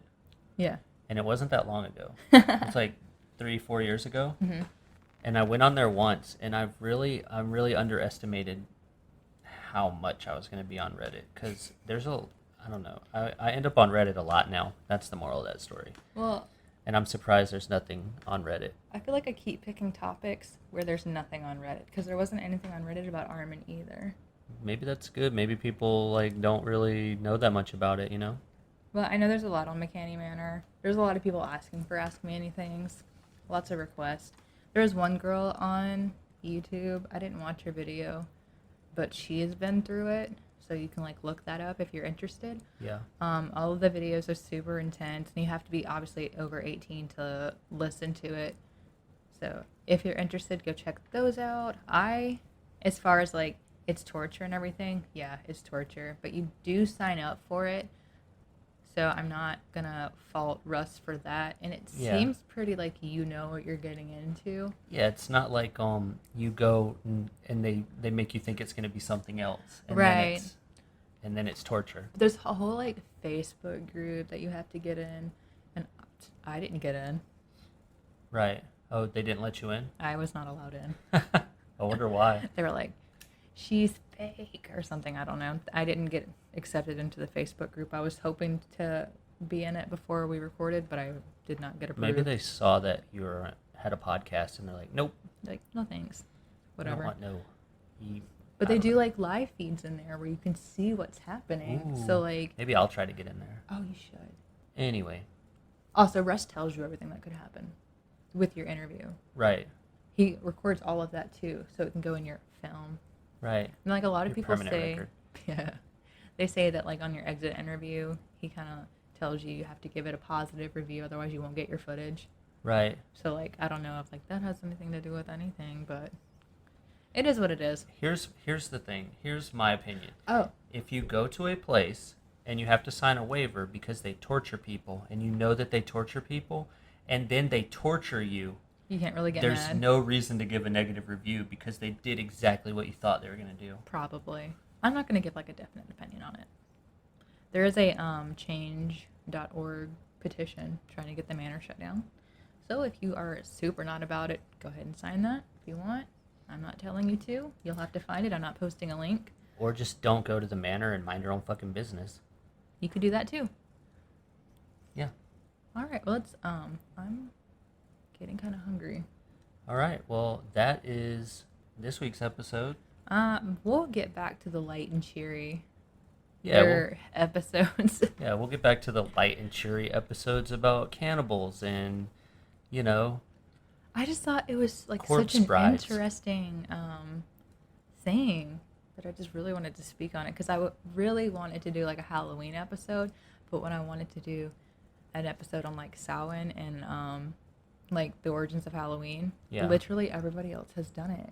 Speaker 2: Yeah.
Speaker 1: and it wasn't that long ago. It's like 3-4 years ago.
Speaker 2: Mm-hmm.
Speaker 1: And I went on there once, and I'm really underestimated how much I was going to be on Reddit, because I don't know, I end up on Reddit a lot now. That's the moral of that story.
Speaker 2: Well,
Speaker 1: And I'm surprised there's nothing on Reddit.
Speaker 2: I feel like I keep picking topics where there's nothing on Reddit, because there wasn't anything on Reddit about Armin either.
Speaker 1: Maybe that's good. Maybe people like don't really know that much about it,
Speaker 2: Well, I know there's a lot on McCanny Manor. There's a lot of people asking for Ask Me Anythings. Lots of requests. There was one girl on YouTube. I didn't watch her video, but she has been through it, so you can like look that up if you're interested.
Speaker 1: Yeah.
Speaker 2: All of the videos are super intense, and you have to be obviously over 18 to listen to it. So if you're interested, go check those out. As far as like it's torture and everything, yeah, it's torture, but you do sign up for it. So I'm not gonna fault Russ for that, and it seems pretty like you know what you're getting into.
Speaker 1: Yeah, it's not like you go and they make you think it's going to be something else. And
Speaker 2: Right.
Speaker 1: Then it's and then it's torture.
Speaker 2: There's a whole like Facebook group that you have to get in, and I didn't get in.
Speaker 1: Right. Oh, they didn't let you in?
Speaker 2: I was not allowed in.
Speaker 1: I wonder why.
Speaker 2: They were like, she's fake or something. I don't know. I didn't get accepted into the Facebook group. I was hoping to be in it before we recorded, but I did not get approved.
Speaker 1: Maybe they saw that you had a podcast and they're like, nope.
Speaker 2: Like, no thanks.
Speaker 1: I don't
Speaker 2: Whatever.
Speaker 1: want no.
Speaker 2: But they do like live feeds in there where you can see what's happening.
Speaker 1: Ooh.
Speaker 2: So like,
Speaker 1: Maybe I'll try to get in there.
Speaker 2: oh, you should.
Speaker 1: Anyway.
Speaker 2: Also, Russ tells you everything that could happen with your interview.
Speaker 1: Right.
Speaker 2: He records all of that too, so it can go in your film.
Speaker 1: Right.
Speaker 2: And like a lot of
Speaker 1: Your
Speaker 2: people
Speaker 1: permanent
Speaker 2: say,
Speaker 1: record.
Speaker 2: yeah, they say that like on your exit interview, he kind of tells you have to give it a positive review, otherwise you won't get your footage.
Speaker 1: Right.
Speaker 2: So like, I don't know if like that has anything to do with anything, but it is what it is.
Speaker 1: Here's the thing. Here's my opinion.
Speaker 2: Oh.
Speaker 1: If you go to a place and you have to sign a waiver because they torture people, and you know that they torture people, and then they torture you,
Speaker 2: You can't really get
Speaker 1: there's
Speaker 2: mad.
Speaker 1: no reason to give a negative review because they did exactly what you thought they were going to do.
Speaker 2: Probably. I'm not going to give like a definite opinion on it. There is a change.org petition trying to get the manor shut down. So if you are super not about it, go ahead and sign that if you want. I'm not telling you to. You'll have to find it. I'm not posting a link.
Speaker 1: Or just don't go to the manor and mind your own fucking business.
Speaker 2: You could do that too.
Speaker 1: Yeah.
Speaker 2: All right. Well, I'm getting kind of hungry.
Speaker 1: All right. Well, that is this week's episode.
Speaker 2: We'll get back to the light and cheery episodes.
Speaker 1: Yeah, we'll get back to the light and cheery episodes about cannibals and, you know,
Speaker 2: I just thought it was like
Speaker 1: corpse
Speaker 2: such an
Speaker 1: brides.
Speaker 2: interesting thing that I just really wanted to speak on it, because I really wanted to do like a Halloween episode, but when I wanted to do an episode on like Samhain and like the origins of Halloween,
Speaker 1: Yeah.
Speaker 2: literally everybody else has done it.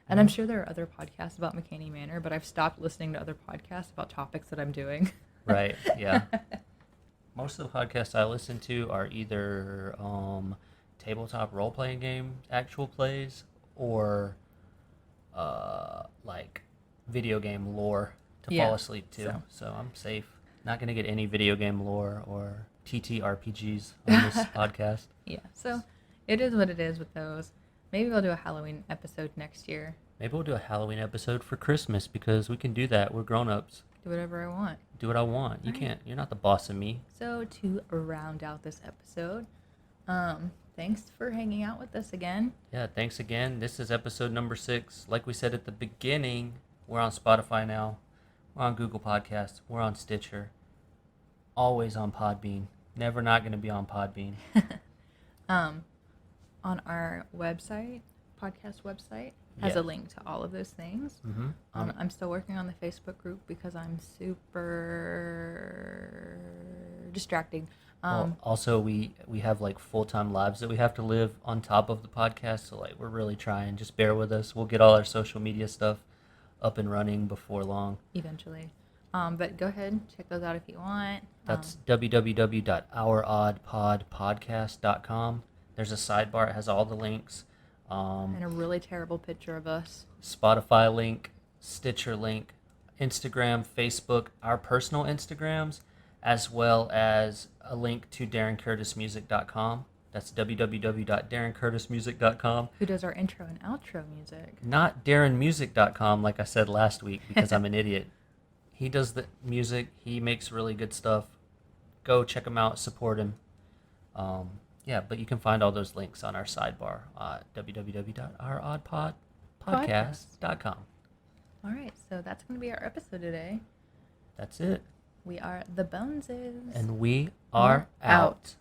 Speaker 2: And I'm sure there are other podcasts about McCaney Manor, but I've stopped listening to other podcasts about topics that I'm doing.
Speaker 1: Right, yeah. Most of the podcasts I listen to are either tabletop role-playing game actual plays or like video game lore to fall asleep to. So I'm safe. Not going to get any video game lore or TTRPGs on this podcast.
Speaker 2: Yeah, so it is what it is with those. Maybe we'll do a Halloween episode next year.
Speaker 1: Maybe we'll do a Halloween episode for Christmas because we can do that. We're grown-ups.
Speaker 2: Do whatever I want.
Speaker 1: Do what I want. You can't. You're not the boss of me.
Speaker 2: So to round out this episode, thanks for hanging out with us again.
Speaker 1: Yeah, thanks again. This is episode number 6. Like we said at the beginning, we're on Spotify now. We're on Google Podcasts. We're on Stitcher. Always on Podbean. Never not going to be on Podbean.
Speaker 2: On our website, podcast website, has a link to all of those things.
Speaker 1: Mm-hmm.
Speaker 2: I'm still working on the Facebook group because I'm super distracting.
Speaker 1: Well, also, we have like full-time lives that we have to live on top of the podcast. So like we're really trying. Just bear with us. We'll get all our social media stuff up and running before long.
Speaker 2: Eventually. But go ahead and check those out if you want.
Speaker 1: That's www.ouroddpodpodcast.com. There's a sidebar. It has all the links.
Speaker 2: And a really terrible picture of us.
Speaker 1: Spotify link, Stitcher link, Instagram, Facebook, our personal Instagrams, as well as a link to DarrenCurtisMusic.com. That's www.DarrenCurtisMusic.com.
Speaker 2: Who does our intro and outro music.
Speaker 1: Not DarrenMusic.com, like I said last week, because I'm an idiot. He does the music. He makes really good stuff. Go check him out. Support him. Yeah, but you can find all those links on our sidebar at www.ouroddpodpodcast.com.
Speaker 2: All right, so that's going to be our episode today.
Speaker 1: That's it.
Speaker 2: We are the Boneses.
Speaker 1: And we are out.